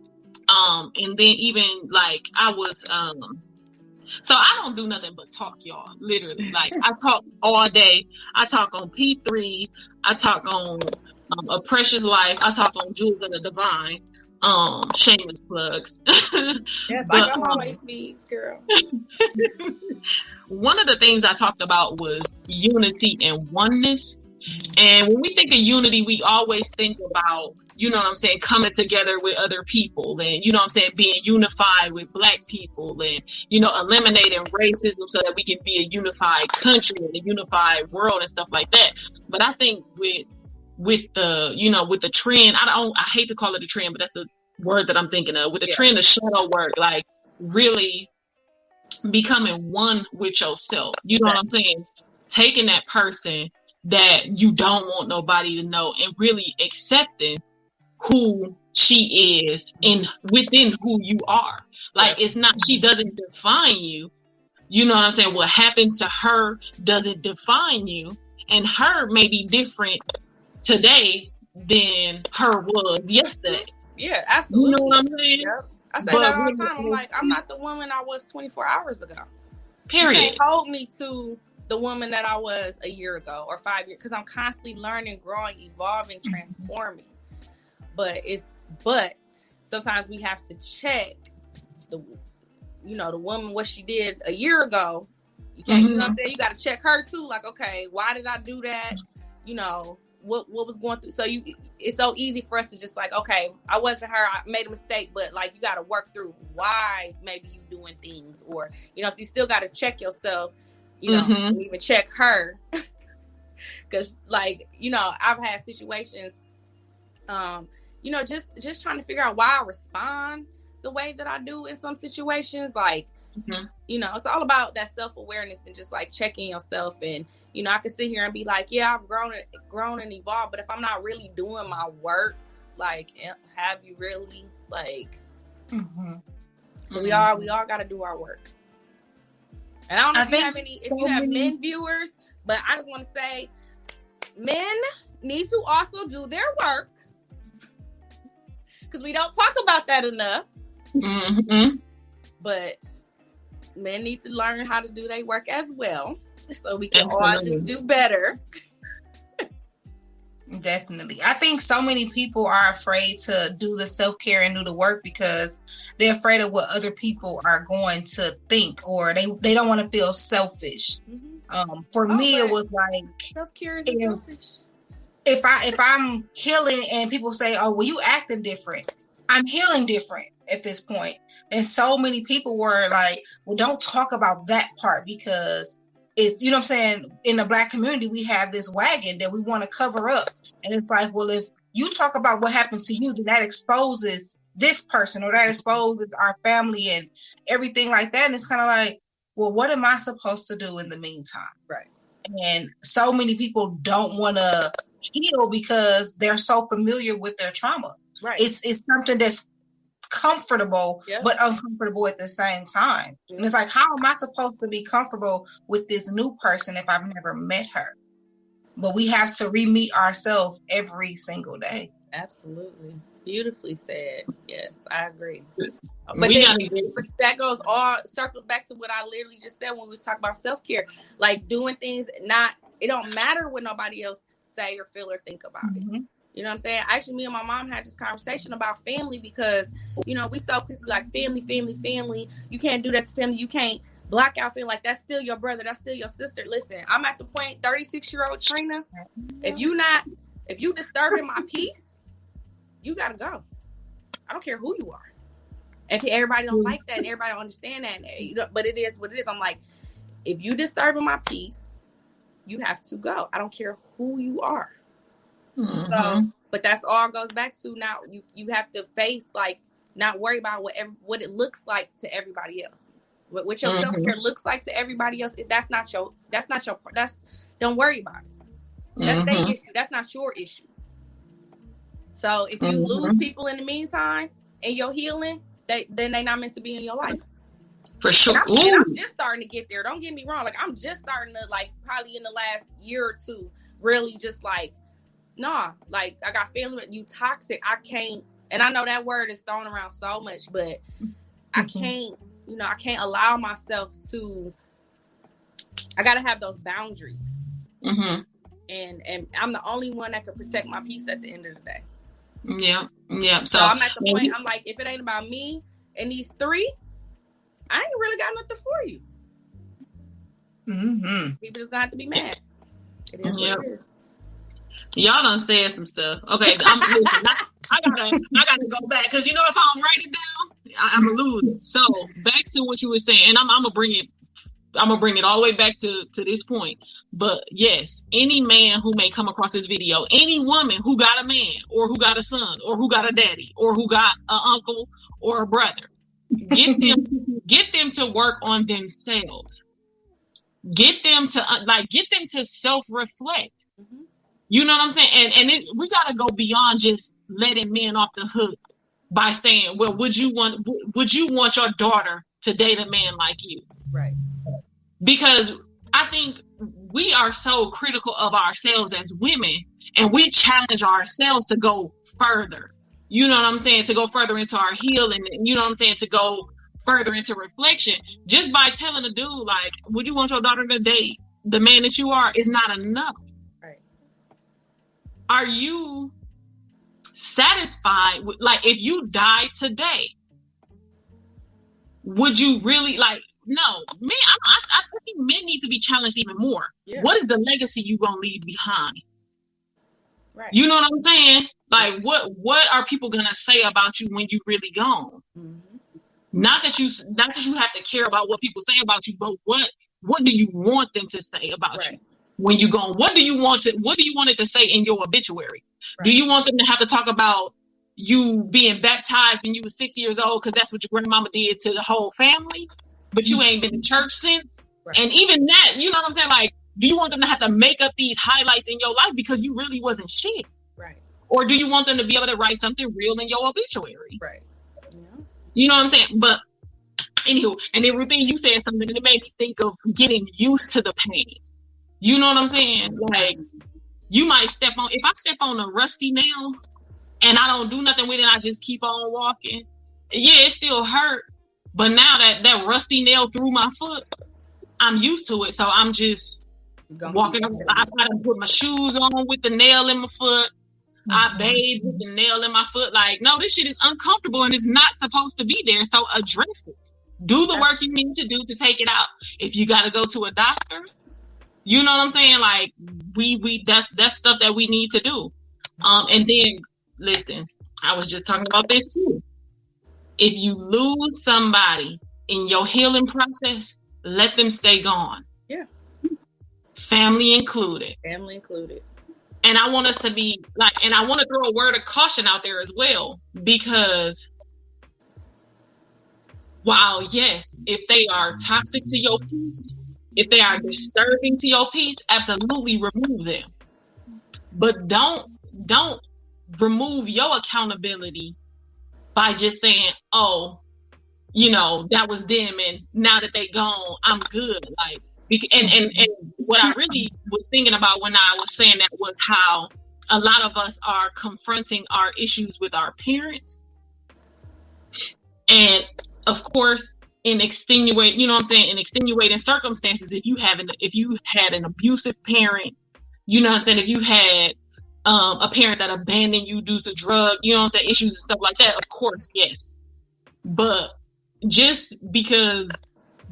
And then even like I was, so I don't do nothing but talk, y'all. Literally, like I talk all day. I talk on P3. I talk on A Precious Life. I talk on Jewels of the Divine. Shameless plugs. Yes, but, like I'm always needs, girl. One of the things I talked about was unity and oneness. And when we think of unity, we always think about, coming together with other people and, being unified with Black people and, eliminating racism so that we can be a unified country and a unified world and stuff like that. But I think with the trend, I hate to call it a trend, but that's the word that I'm thinking of, with the trend of shadow work, like really becoming one with yourself. You know what I'm saying? Taking that person that you don't want nobody to know and really accepting who she is within who you are. Like, it's not, she doesn't define you. You know what I'm saying? What happened to her doesn't define you. And her may be different today than her was yesterday. Yeah, absolutely. You know what I'm saying? Yep. I say that all the time. I'm like, I'm not the woman I was 24 hours ago. Period. You can't hold me to the woman that I was a year ago or 5 years, because I'm constantly learning, growing, evolving, transforming. But sometimes we have to check the woman, what she did a year ago. You can't, you know what I'm saying? You got to check her too. Like, okay, why did I do that? What was going through. So it's so easy for us to just like, okay, I wasn't her, I made a mistake, but like, you got to work through why maybe you doing things, or, so you still got to check yourself, and even check her. Cause like, I've had situations, just trying to figure out why I respond the way that I do in some situations. Like, it's all about that self-awareness and just like checking yourself. And, I can sit here and be like, yeah, I've grown and evolved, but if I'm not really doing my work, like, have you really, like, so we all got to do our work. And I don't know if you have men viewers, but I just want to say men need to also do their work, because we don't talk about that enough. But men need to learn how to do their work as well, so we can all just do better. Definitely. I think so many people are afraid to do the self-care and do the work because they're afraid of what other people are going to think, or they don't want to feel selfish. For me, it was like, self-care isn't selfish. If I'm healing and people say, oh, well, you acting different, I'm healing different at this point. And so many people were like, well, don't talk about that part, because it's, you know what I'm saying, in the Black community, we have this wagon that we want to cover up. And it's like, well, if you talk about what happened to you, then that exposes this person, or that exposes our family and everything like that. And it's kind of like, well, what am I supposed to do in the meantime? Right. And so many people don't want to heal because they're so familiar with their trauma. Right. It's something that's comfortable, but uncomfortable at the same time. And it's like, how am I supposed to be comfortable with this new person if I've never met her? But we have to re-meet ourselves every single day. Absolutely. Beautifully said. Yes, I agree. But that circles back to what I literally just said when we was talking about self-care. Like, doing things, it don't matter what nobody else say or feel or think about it. You know what I'm saying? Actually, me and my mom had this conversation about family, because, we tell people like family. You can't do that to family. You can't block out family. Like, that's still your brother. That's still your sister. Listen, I'm at the point, 36-year-old Trina, if you disturbing my peace, you got to go. I don't care who you are. And everybody don't like that, and everybody don't understand that. But it is what it is. I'm like, if you disturbing my peace, you have to go. I don't care who you are. Mm-hmm. So, but that's all goes back to now you have to face, like, not worry about what it looks like to everybody else. What your self-care looks like to everybody else, don't worry about it. That's their issue. That's not your issue. So if you lose people in the meantime and your healing, then they not meant to be in your life. For sure. And I'm just starting to get there. Don't get me wrong. Like, I'm just starting to, like, probably in the last year or two, really just like, nah, like, I got family, you toxic. I can't, and I know that word is thrown around so much, but I can't, I can't allow myself to, I got to have those boundaries. Mm-hmm. And I'm the only one that can protect my peace at the end of the day. Yeah. So I'm at the point, I'm like, if it ain't about me and these three, I ain't really got nothing for you. Mm-hmm. People just gonna have to be mad. It is what it is. Y'all done said some stuff. Okay, I gotta go back, because if I don't write it down, I'm gonna lose it. So back to what you were saying, and I'm gonna bring it all the way back to this point. But yes, any man who may come across this video, any woman who got a man, or who got a son, or who got a daddy, or who got an uncle or a brother, get them to work on themselves. Get them to self-reflect. Mm-hmm. You know what I'm saying? And we got to go beyond just letting men off the hook by saying, well, would you want your daughter to date a man like you? Right. Because I think we are so critical of ourselves as women, and we challenge ourselves to go further. You know what I'm saying? To go further into our healing, and you know what I'm saying? To go further into reflection. Just by telling a dude, like, would you want your daughter to date the man that you are, is not enough. Right. Are you satisfied with, like, if you die today, would you really, like, no, man, I think men need to be challenged even more. Yeah. What is the legacy you gonna leave behind? Right. You know what I'm saying? Like, what are people gonna say about you when you really gone? Mm-hmm. Not that you have to care about what people say about you, but what do you want them to say about you when you gone? What do you want it to say in your obituary? Right. Do you want them to have to talk about you being baptized when you were 6 years old because that's what your grandmama did to the whole family, but you ain't been to church since? Right. And even that, you know what I'm saying? Like, do you want them to have to make up these highlights in your life because you really wasn't shit? Right. Or do you want them to be able to write something real in your obituary? Right. You know what I'm saying? But anywho, and then Ruthine, you said something and it made me think of getting used to the pain. You know what I'm saying? Like, you might if I step on a rusty nail and I don't do nothing with it, I just keep on walking. Yeah, it still hurt. But now that rusty nail through my foot, I'm used to it. So I'm just walking. I put my shoes on with the nail in my foot. I bathe with the nail in my foot. Like, no, this shit is uncomfortable and it's not supposed to be there. So address it. Do the work you need to do to take it out. If you got to go to a doctor, you know what I'm saying? Like, that's stuff that we need to do. And then, listen, I was just talking about this too. If you lose somebody in your healing process, let them stay gone. Yeah. Family included. Family included. And I want us to be like, and I want to throw a word of caution out there as well, because while, yes, if they are toxic to your peace, if they are disturbing to your peace, absolutely remove them. But don't remove your accountability by just saying, oh, that was them, and now that they gone, I'm good. Like, and what I really was thinking about when I was saying that was how a lot of us are confronting our issues with our parents. And of course, in extenuating circumstances, if you had an abusive parent, you know what I'm saying, if you had a parent that abandoned you due to drug, you know what I'm saying, issues and stuff like that, of course, yes. But just because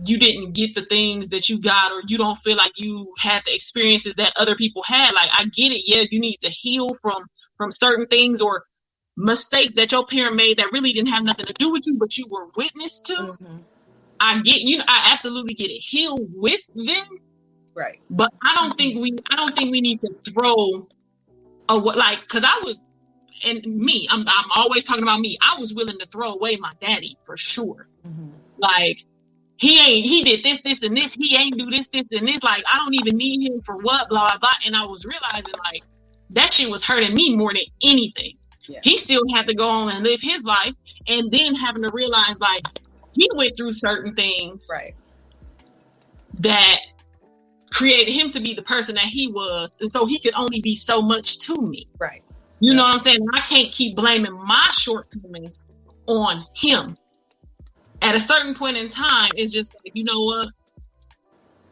you didn't get the things that you got, or you don't feel like you had the experiences that other people had, like, I get it. Yeah, you need to heal from certain things or mistakes that your parent made that really didn't have nothing to do with you, but you were witness to. Mm-hmm. I absolutely get it. Heal with them, Right. But I don't think we need to throw away, like, because I was, and me, I'm always talking about me. I was willing to throw away my daddy for sure. Mm-hmm. Like, he did this, and this. He ain't do this, and this. Like, I don't even need him for what, blah, blah, blah. And I was realizing, like, that shit was hurting me more than anything. Yeah. He still had to go on and live his life, and then having to realize, like, he went through certain things, right, that created him to be the person that he was, and so he could only be so much to me. Right. You know what I'm saying? I can't keep blaming my shortcomings on him. At a certain point in time, it's just like, you know what?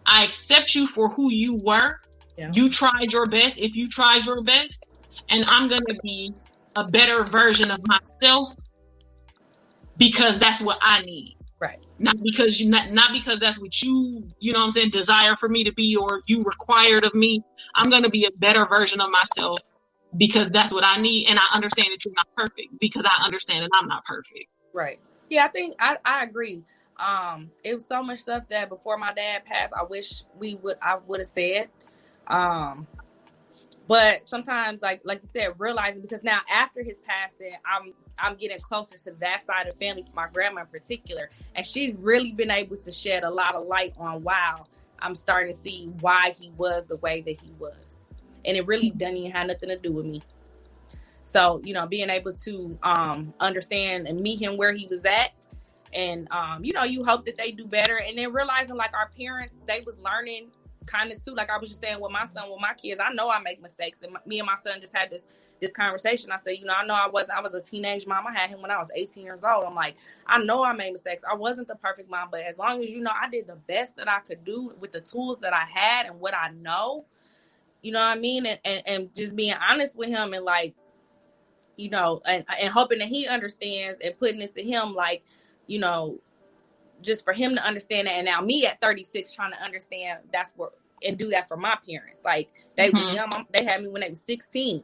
I accept you for who you were. Yeah. You tried your best. If you tried your best, and I'm going to be a better version of myself because that's what I need. Right. Not because not because that's what you know what I'm saying, desire for me to be or you required of me. I'm going to be a better version of myself because that's what I need. And I understand that you're not perfect because I understand that I'm not perfect. Right. Yeah, I think I agree. It was so much stuff that before my dad passed, I wish I would have said. But sometimes, like you said, realizing, because now after his passing, I'm getting closer to that side of the family, my grandma in particular, and she's really been able to shed a lot of light on, wow, I'm starting to see why he was the way that he was, and it really doesn't even have nothing to do with me. So, you know, being able to understand and meet him where he was at, and you know, you hope that they do better, and then realizing, like, our parents, they was learning kind of too. Like I was just saying with my son, with my kids, I know I make mistakes, and me and my son just had this conversation. I said, you know, I know I was a teenage mom. I had him when I was 18 years old. I'm like, I know I made mistakes. I wasn't the perfect mom, but as long as, you know, I did the best that I could do with the tools that I had and what I know, you know what I mean? And just being honest with him, and, like, you know, and hoping that he understands, and putting it to him, like, you know, just for him to understand that. And now me at 36 trying to understand that's what, and do that for my parents. Like, they was young, they had me when they was 16.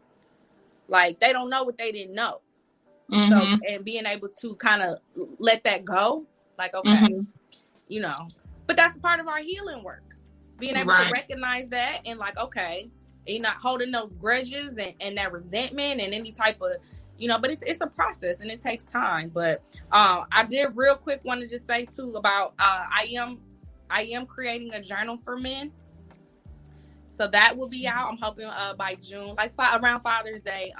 Like, they don't know what they didn't know. So, and being able to kind of let that go, like, okay, you know, but that's part of our healing work. Being able to recognize that, and, like, okay, you're not holding those grudges and that resentment and any type of, you know, but it's a process and it takes time. But I did real quick want to just say too about I am creating a journal for men. So that will be out, I'm hoping, by June, like around Father's Day.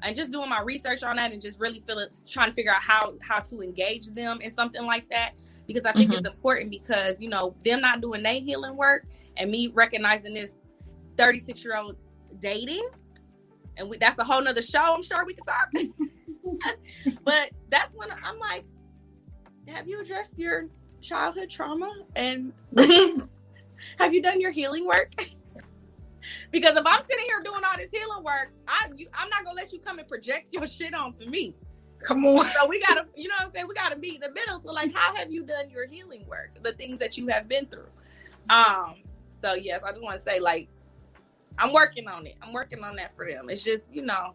And just doing my research on that, and just really trying to figure out how to engage them in something like that. Because I think it's important, because, you know, them not doing their healing work and me recognizing this 36-year-old dating. And that's a whole nother show. I'm sure we can talk. But that's when I'm like, have you addressed your childhood trauma? And have you done your healing work? Because if I'm sitting here doing all this healing work, I'm not going to let you come and project your shit onto me. Come on. So we got to, you know what I'm saying? We got to meet in the middle. So, like, how have you done your healing work? The things that you have been through. So, yes, I just want to say, like, I'm working on it. I'm working on that for them. It's just, you know,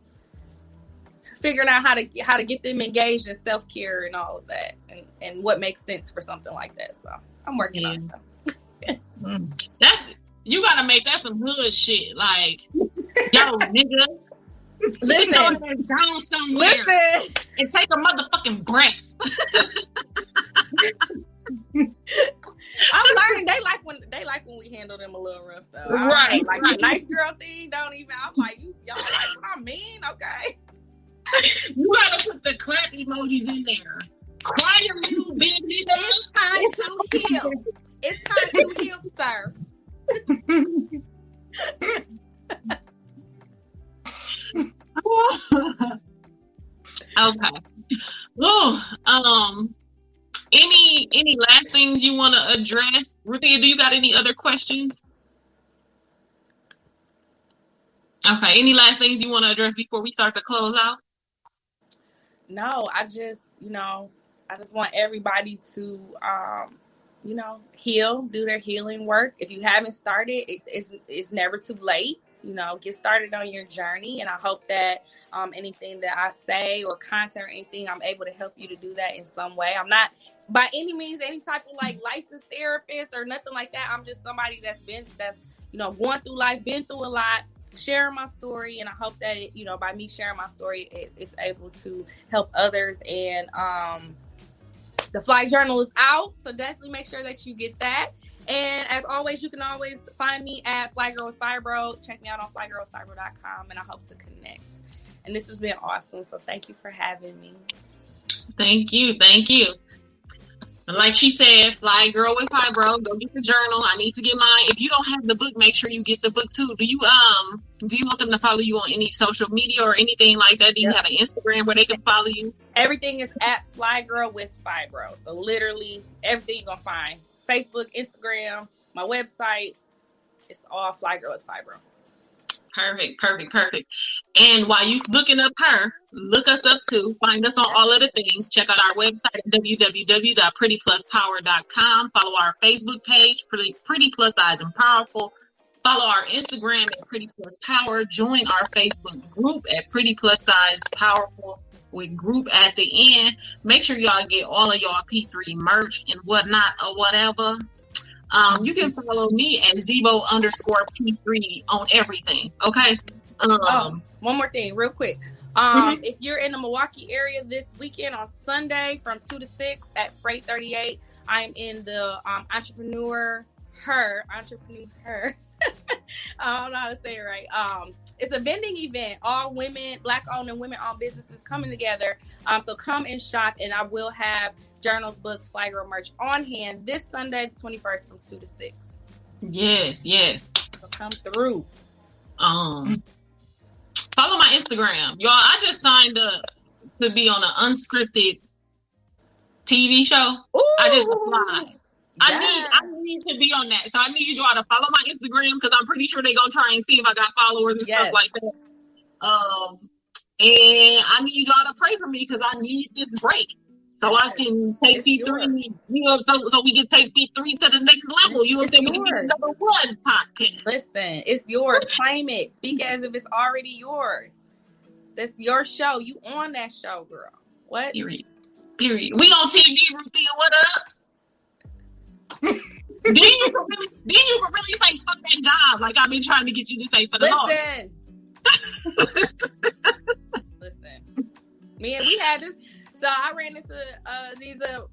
figuring out how to get them engaged in self-care and all of that, and what makes sense for something like that. So I'm working on it. That, you gotta make that some hood shit. Like, yo, nigga, listen, down somewhere and take a motherfucking breath. I'm learning they like when we handle them a little rough though. Right. Like the nice girl thing don't even, I'm like, y'all like what I mean? Okay. You gotta put the clap emojis in there. Quiet little bit. It's time to heal. It's time to heal, sir. Okay. Oh, any last things you want to address? Ruthia, do you got any other questions? Okay. Any last things you want to address before we start to close out? No, I just want everybody to, heal, do their healing work. If you haven't started, it's never too late. You know, get started on your journey. And I hope that anything that I say or content or anything, I'm able to help you to do that in some way. I'm not by any means, any type of like licensed therapist or nothing like that. I'm just somebody that's going through life, been through a lot, sharing my story, and I hope that it, by me sharing my story, it's able to help others. And the Fly Journal is out, so definitely make sure that you get that. And as always, you can always find me at Flygirl with Fibro. Check me out on flygirlwithfibro.com, and I hope to connect. And this has been awesome, so thank you for having me. Thank you. And like she said, Fly Girl with Fibro, go get the journal. I need to get mine. If you don't have the book, make sure you get the book too. Do you want them to follow you on any social media or anything like that? Do you have an Instagram where they can follow you? Everything is at Fly Girl with Fibro. So literally everything you're gonna find. Facebook, Instagram, my website, it's all Fly Girl with Fibro. Perfect. And while you looking up her, look us up too. Find us on all of the things. Check out our website at www.prettypluspower.com. Follow our Facebook page, Pretty Plus Size and Powerful. Follow our Instagram at Pretty Plus Power. Join our Facebook group at Pretty Plus Size Powerful with group at the end. Make sure y'all get all of y'all P3 merch and whatnot or whatever. You can follow me at Zebo_P3 on everything. Okay. One more thing, real quick. If you're in the Milwaukee area this weekend on Sunday from 2 to 6 at Freight 38, I'm in the Entrepreneur Her. I don't know how to say it right. It's a vending event. All women, Black-owned and women-owned businesses coming together. So come and shop, and I will have journals, books, Flygirl merch on hand this Sunday, the 21st, from 2 to 6. Yes. So come through. Follow my Instagram, y'all. I just signed up to be on an unscripted TV show. Ooh, I just applied. yeah. I need to be on that, so I need y'all to follow my Instagram because I'm pretty sure they're gonna try and see if I got followers and stuff like that. And I need y'all to pray for me because I need this break. So I can take P3, so we can take P3 to the next level. You know what I'm saying? We can get number one podcast. Listen, it's yours. Claim it. Speak as if it's already yours. That's your show. You on that show, girl. What? Period. We on TV, Ruthia. What up? Then you can really say fuck that job like I've been trying to get you to say for the Listen. Listen. Me and we had this. So I ran into Aziza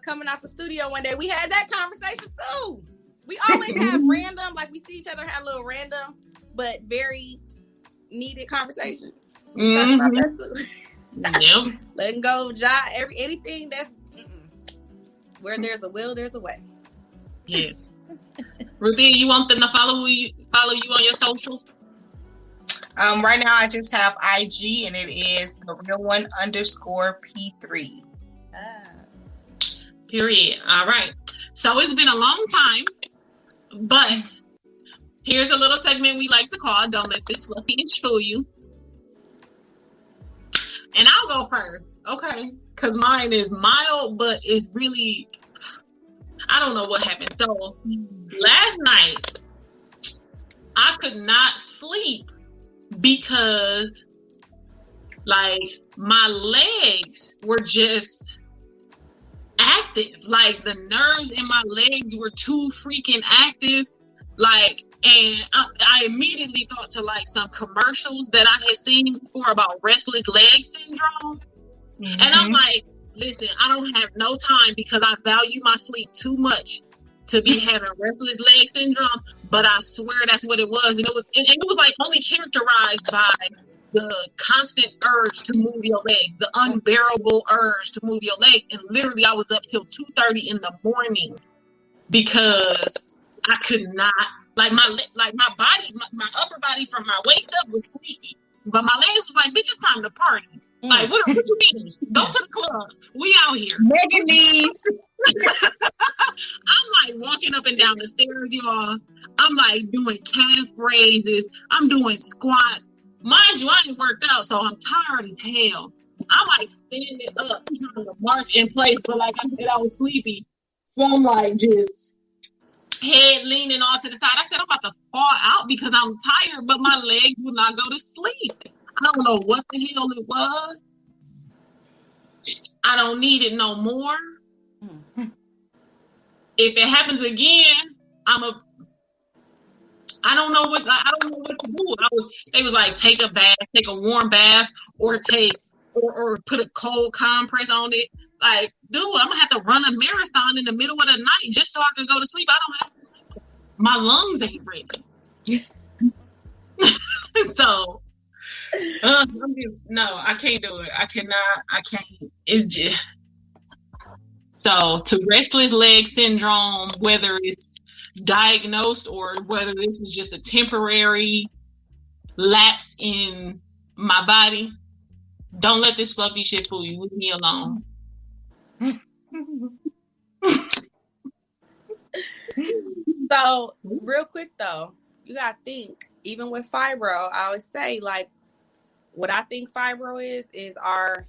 coming out the studio one day. We had that conversation too. We always have random, like we see each other have a little random, but very needed conversations. We talk about that too. Yep. Letting go of job, anything that's where there's a will, there's a way. Yes. Ruthia, you want them to follow you on your socials? Right now I just have IG and it is the real one _P3. Period. All right. So it's been a long time, but here's a little segment we like to call Don't Let This Fluffy Inch Fool You. And I'll go first, okay? Because mine is mild, but it's really, I don't know what happened. So last night, I could not sleep because, like, my legs were just active. Like, the nerves in my legs were too freaking active. Like, and I immediately thought to, like, some commercials that I had seen before about restless leg syndrome. Mm-hmm. And I'm like, listen, I don't have no time because I value my sleep too much to be having restless leg syndrome. But I swear that's what it was. And it was like only characterized by the constant urge to move your legs, the unbearable urge to move your legs. And literally I was up till 2:30 in the morning because I could not, like my body, my upper body from my waist up was sleepy. But my legs was like, bitch, it's time to party. Like, what you mean? Go to the club. We out here. Mega knees. I'm like walking up and down the stairs, y'all. I'm like doing calf raises. I'm doing squats. Mind you, I ain't worked out, so I'm tired as hell. I'm like standing up, trying to march in place, but like I said, I was sleepy. So I'm like just head leaning off to the side. I said, I'm about to fall out because I'm tired, but my legs would not go to sleep. I don't know what the hell it was. I don't need it no more. if it happens again, I don't know what to do. They was like, take a warm bath, or or put a cold compress on it. Like, dude, I'm gonna have to run a marathon in the middle of the night just so I can go to sleep. I don't have my lungs ain't ready. So I can't do it. I can't. It just so to restless leg syndrome, whether it's diagnosed or whether this was just a temporary lapse in my body, don't let this fluffy shit fool you. Leave me alone. So real quick though, you gotta think, even with fibro, I always say, like, what I think fibro is our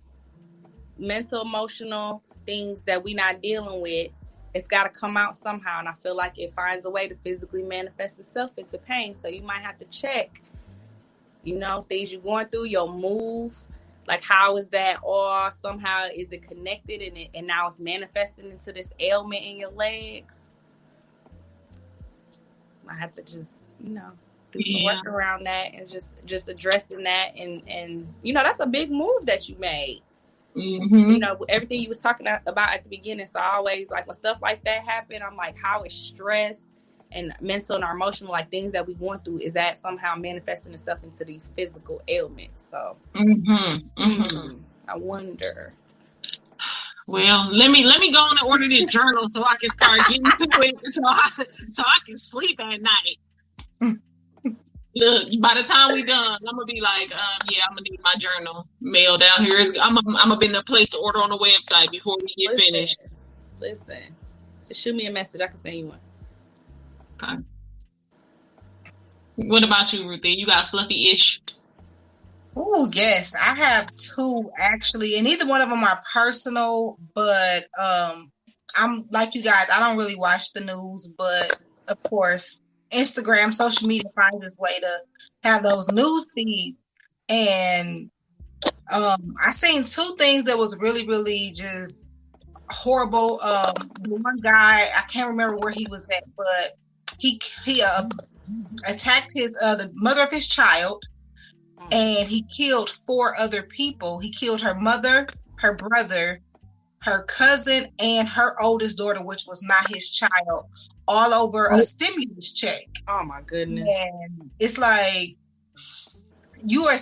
mental, emotional things that we not dealing with. It's got to come out somehow, and I feel like it finds a way to physically manifest itself into pain. So you might have to check, things you're going through, your move, like how is that, or somehow is it connected and now it's manifesting into this ailment in your legs. I have to just, do some work around that and just addressing that. And that's a big move that you made. Mm-hmm. Everything you was talking about at the beginning. So I always, like, when stuff like that happen, I'm like, how is stress and mental and our emotional, like, things that we going through, is that somehow manifesting itself into these physical ailments? So I wonder. Well, let me go on and order this journal so I can start getting to it, so I can sleep at night. Look, by the time we done, I'm gonna be like, I'm gonna need my journal mailed out here. I'm gonna be in a place to order on the website before we get finished. Listen, just shoot me a message. I can send you one. Okay. What about you, Ruthie? You got a fluffy-ish? Oh, yes. I have two, actually, and neither one of them are personal, but I'm like you guys, I don't really watch the news, but of course, Instagram, social media finds its way to have those news feeds. And I seen two things that was really, really just horrible. The one guy, I can't remember where he was at, but he attacked the mother of his child, and he killed 4 other people. He killed her mother, her brother, her cousin, and her oldest daughter, which was not his child, all over a stimulus check. Oh my goodness. And it's like, you are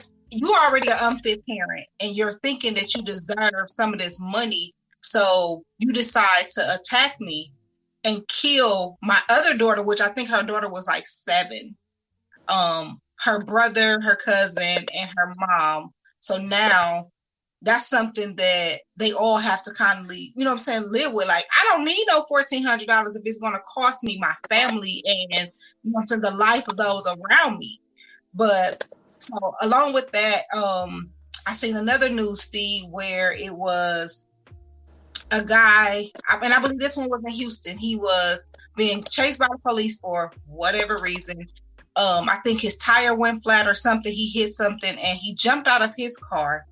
already an unfit parent, and you're thinking that you deserve some of this money, so you decide to attack me and kill my other daughter, which I think her daughter was like 7, her brother, her cousin, and her mom. So now that's something that they all have to kindly, live with. Like, I don't need no $1,400 if it's going to cost me my family and, the life of those around me. But so along with that, I seen another news feed where it was a guy, and I believe this one was in Houston. He was being chased by the police for whatever reason. I think his tire went flat or something. He hit something, and he jumped out of his car,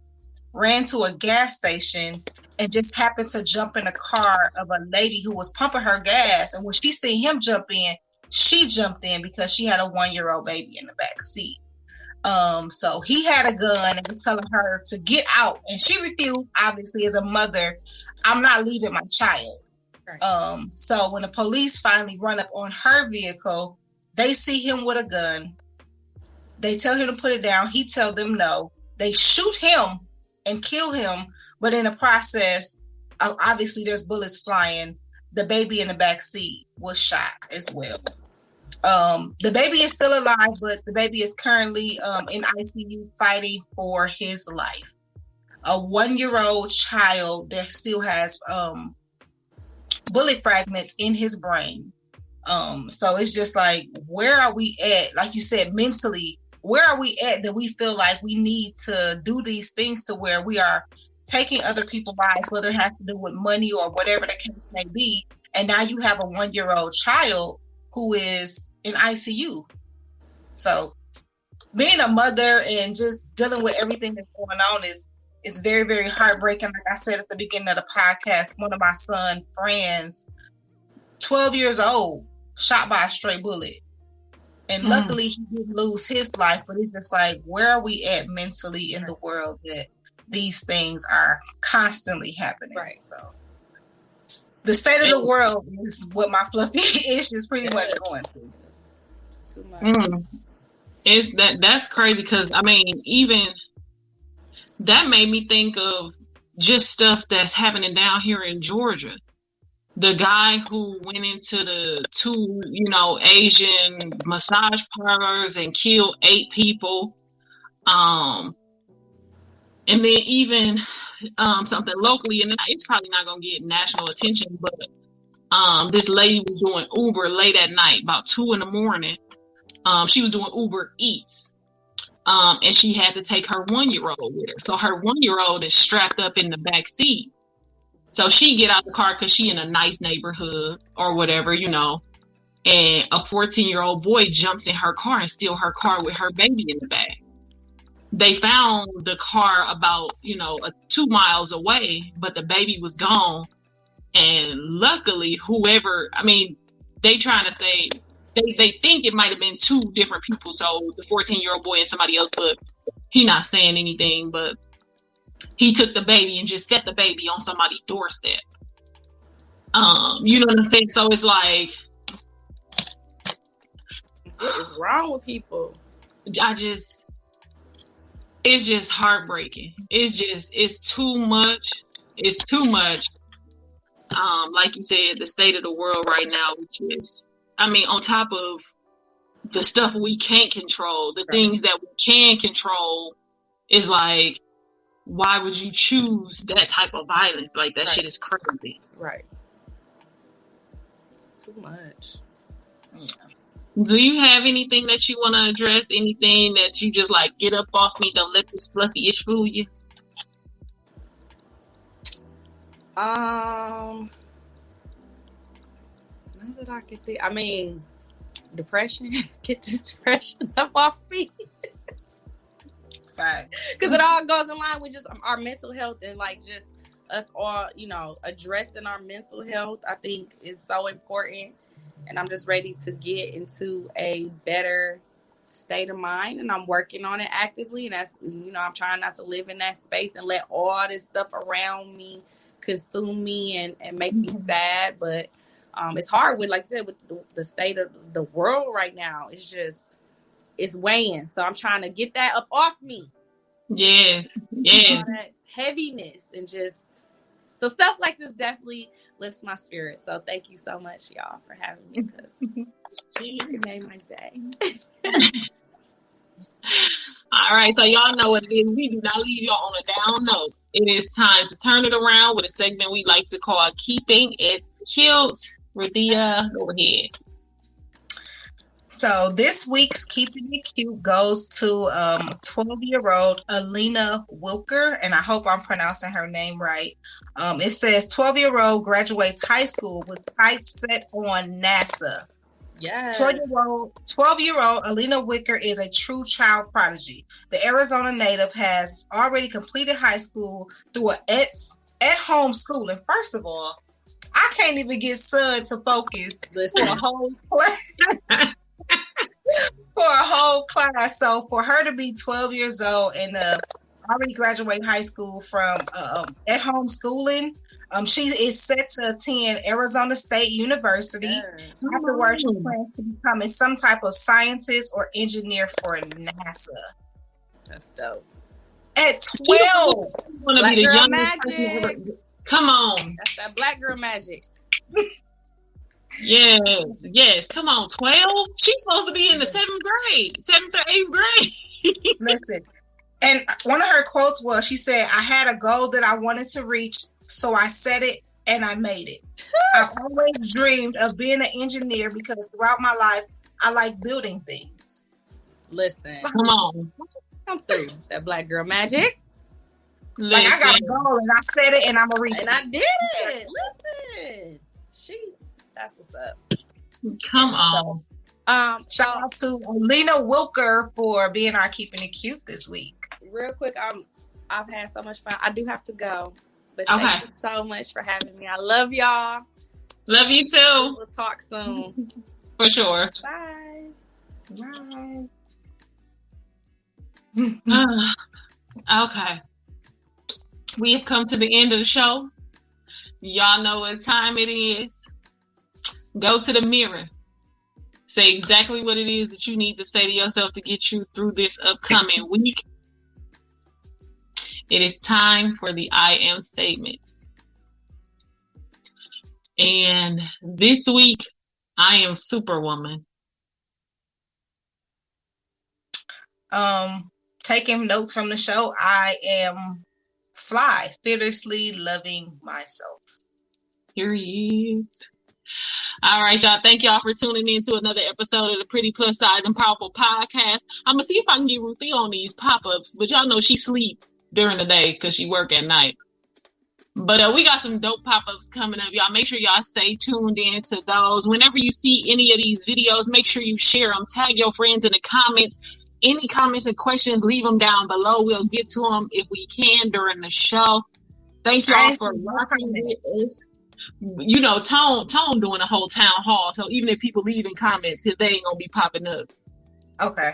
ran to a gas station, and just happened to jump in a car of a lady who was pumping her gas. And when she seen him jump in, she jumped in because she had a 1-year-old baby in the back seat. So he had a gun and was telling her to get out, and she refused. Obviously, as a mother, I'm not leaving my child. Right. So when the police finally run up on her vehicle, they see him with a gun. They tell him to put it down. He tells them no. They shoot him and kill him. But in the process, obviously there's bullets flying. The baby in the back seat was shot as well. The baby is still alive, but the baby is currently in ICU fighting for his life. A 1-year-old child that still has bullet fragments in his brain. So it's just like, where are we at? Like you said, mentally, where are we at that we feel like we need to do these things to where we are taking other people's lives, whether it has to do with money or whatever the case may be. And now you have a 1-year-old child who is in ICU. So being a mother and just dealing with everything that's going on is very, very heartbreaking. Like I said at the beginning of the podcast, one of my son's friends 12 years old, shot by a stray bullet. And luckily he didn't lose his life, but it's just like, where are we at mentally in the world that these things are constantly happening? Right. So, the state of the world is what my fluffy ish is pretty much going through. It's too much. It's that's crazy because I mean, even that made me think of just stuff that's happening down here in Georgia. The guy who went into the 2, Asian massage parlors and killed 8 people. And then even something locally, and it's probably not going to get national attention, but this lady was doing Uber late at night, about 2 a.m. She was doing Uber Eats. And she had to take her 1-year-old with her. So her 1-year-old is strapped up in the back seat. So she get out the car because she in a nice neighborhood or whatever, and a 14-year-old boy jumps in her car and steal her car with her baby in the back. They found the car about, 2 miles away, but the baby was gone. And luckily, they trying to say, they think it might have been 2 different people. So the 14-year-old boy and somebody else, but he not saying anything, but he took the baby and just set the baby on somebody's doorstep. You know what I'm saying? So it's like, what is wrong with people? it's just heartbreaking. It's too much. It's too much. Like you said, the state of the world right now is just, on top of the stuff we can't control, the things that we can control is like, why would you choose that type of violence? Like, that shit is crazy. Right. It's too much. Yeah. Do you have anything that you want to address? Anything that you just like, get up off me, don't let this fluffy ish fool you? Not that I can think. Depression. Get this depression up off me. Because it all goes in line with just our mental health and like just us all, addressing our mental health, I think is so important. And I'm just ready to get into a better state of mind, and I'm working on it actively. And that's, I'm trying not to live in that space and let all this stuff around me consume me and make me sad. But it's hard with, like I said, with the state of the world right now. It's weighing. So I'm trying to get that up off me. Yes. That heaviness and so stuff like this definitely lifts my spirit. So thank you so much, y'all, for having me, because you made my day. All right. So y'all know what it is. We do not leave y'all on a down note. It is time to turn it around with a segment we like to call Keeping It Cute. Radia, go ahead. So this week's Keeping It Cute goes to 12-year-old Alina Wilker, and I hope I'm pronouncing her name right. It says 12-year-old graduates high school with sights set on NASA. Yeah. 12-year-old Alina Wicker is a true child prodigy. The Arizona native has already completed high school through at-home schooling. First of all, I can't even get son to focus for a whole class. For a whole class. So for her to be 12 years old and already graduate high school from at-home schooling, she is set to attend Arizona State University. Yes. Afterwards, she plans to become some type of scientist or engineer for NASA. That's dope. At 12, Want to be the youngest person ever. Come on. That's that black girl magic. Yes. Come on, 12? She's supposed to be in the 7th or 8th grade. Listen, and one of her quotes was, she said, "I had a goal that I wanted to reach, so I set it and I made it. I've always dreamed of being an engineer because throughout my life, I like building things." Listen. Come on. Come through. That black girl magic. Like, I got a goal and I set it and I'm going to reach it. And I did it. Listen. That's what's up. Come on. Shout out to Alina Wilker for being our Keeping It Cute this week. Real quick, I've had so much fun. I do have to go. But thank you so much for having me. I love y'all. Love you too. We'll talk soon. For sure. Bye. Bye. Okay. We have come to the end of the show. Y'all know what time it is. Go to the mirror. Say exactly what it is that you need to say to yourself to get you through this upcoming week. It is time for the I am statement. And this week, I am Superwoman. Taking notes from the show, I am Fly, fearlessly loving myself. Period. All right, y'all. Thank y'all for tuning in to another episode of the Pretty Plus Size and Powerful Podcast. I'm going to see if I can get Ruthie on these pop-ups, but y'all know she sleep during the day because she work at night. But we got some dope pop-ups coming up. Y'all make sure y'all stay tuned in to those. Whenever you see any of these videos, make sure you share them. Tag your friends in the comments. Any comments and questions, leave them down below. We'll get to them if we can during the show. Thank y'all for rocking with us. You know, Tone doing a whole town hall. So even if people leave in comments, because they ain't gonna be popping up. Okay.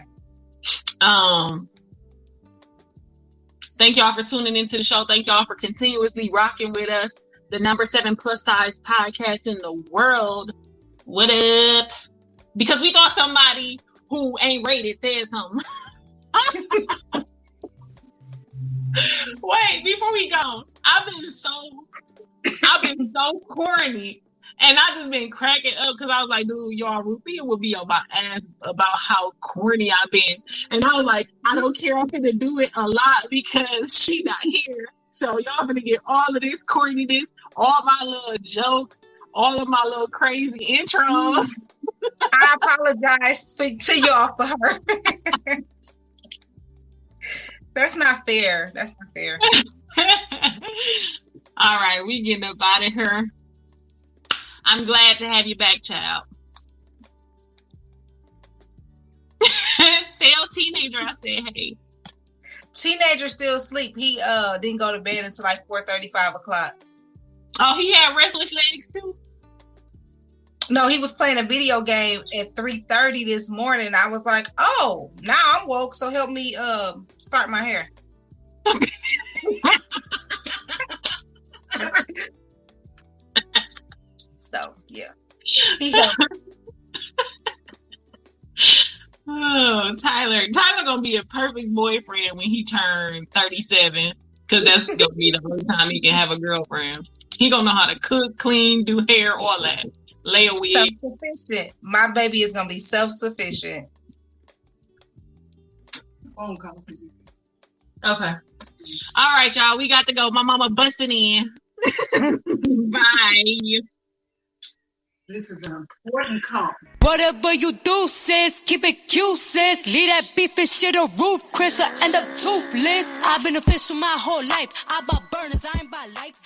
Thank y'all for tuning into the show. Thank y'all for continuously rocking with us. The number 7 plus size podcast in the world. What up? Because we thought somebody who ain't rated said something. Wait, before we go, I've been so corny, and I just been cracking up because I was like, dude, y'all, Ruthia will be on my ass about how corny I've been, and I was like, I don't care, I'm gonna do it a lot because she not here, so y'all gonna get all of this corniness, all my little jokes, all of my little crazy intros. I apologize. Speak to y'all for her. That's not fair. All right, we getting up out of here. I'm glad to have you back, child. Tell Teenager I said hey. Teenager still asleep. He didn't go to bed until like 4:30, 5 o'clock. Oh, he had restless legs too? No, he was playing a video game at 3:30 this morning. I was like, oh, now I'm woke, so help me start my hair. So, yeah. He helped. Oh, Tyler gonna be a perfect boyfriend when he turned 37, because that's gonna be the only time he can have a girlfriend. He gonna know how to cook, clean, do hair, all that. Lay a wig. Self-sufficient. My baby is gonna be self-sufficient. Okay. All right, y'all. We got to go. My mama busting in. Bye. This is an important call. Whatever you do, sis, keep it cute, sis. Leave that beef and shit on roof, Chris, I end up toothless. I've been official my whole life. I bought burners, I ain't buy likes.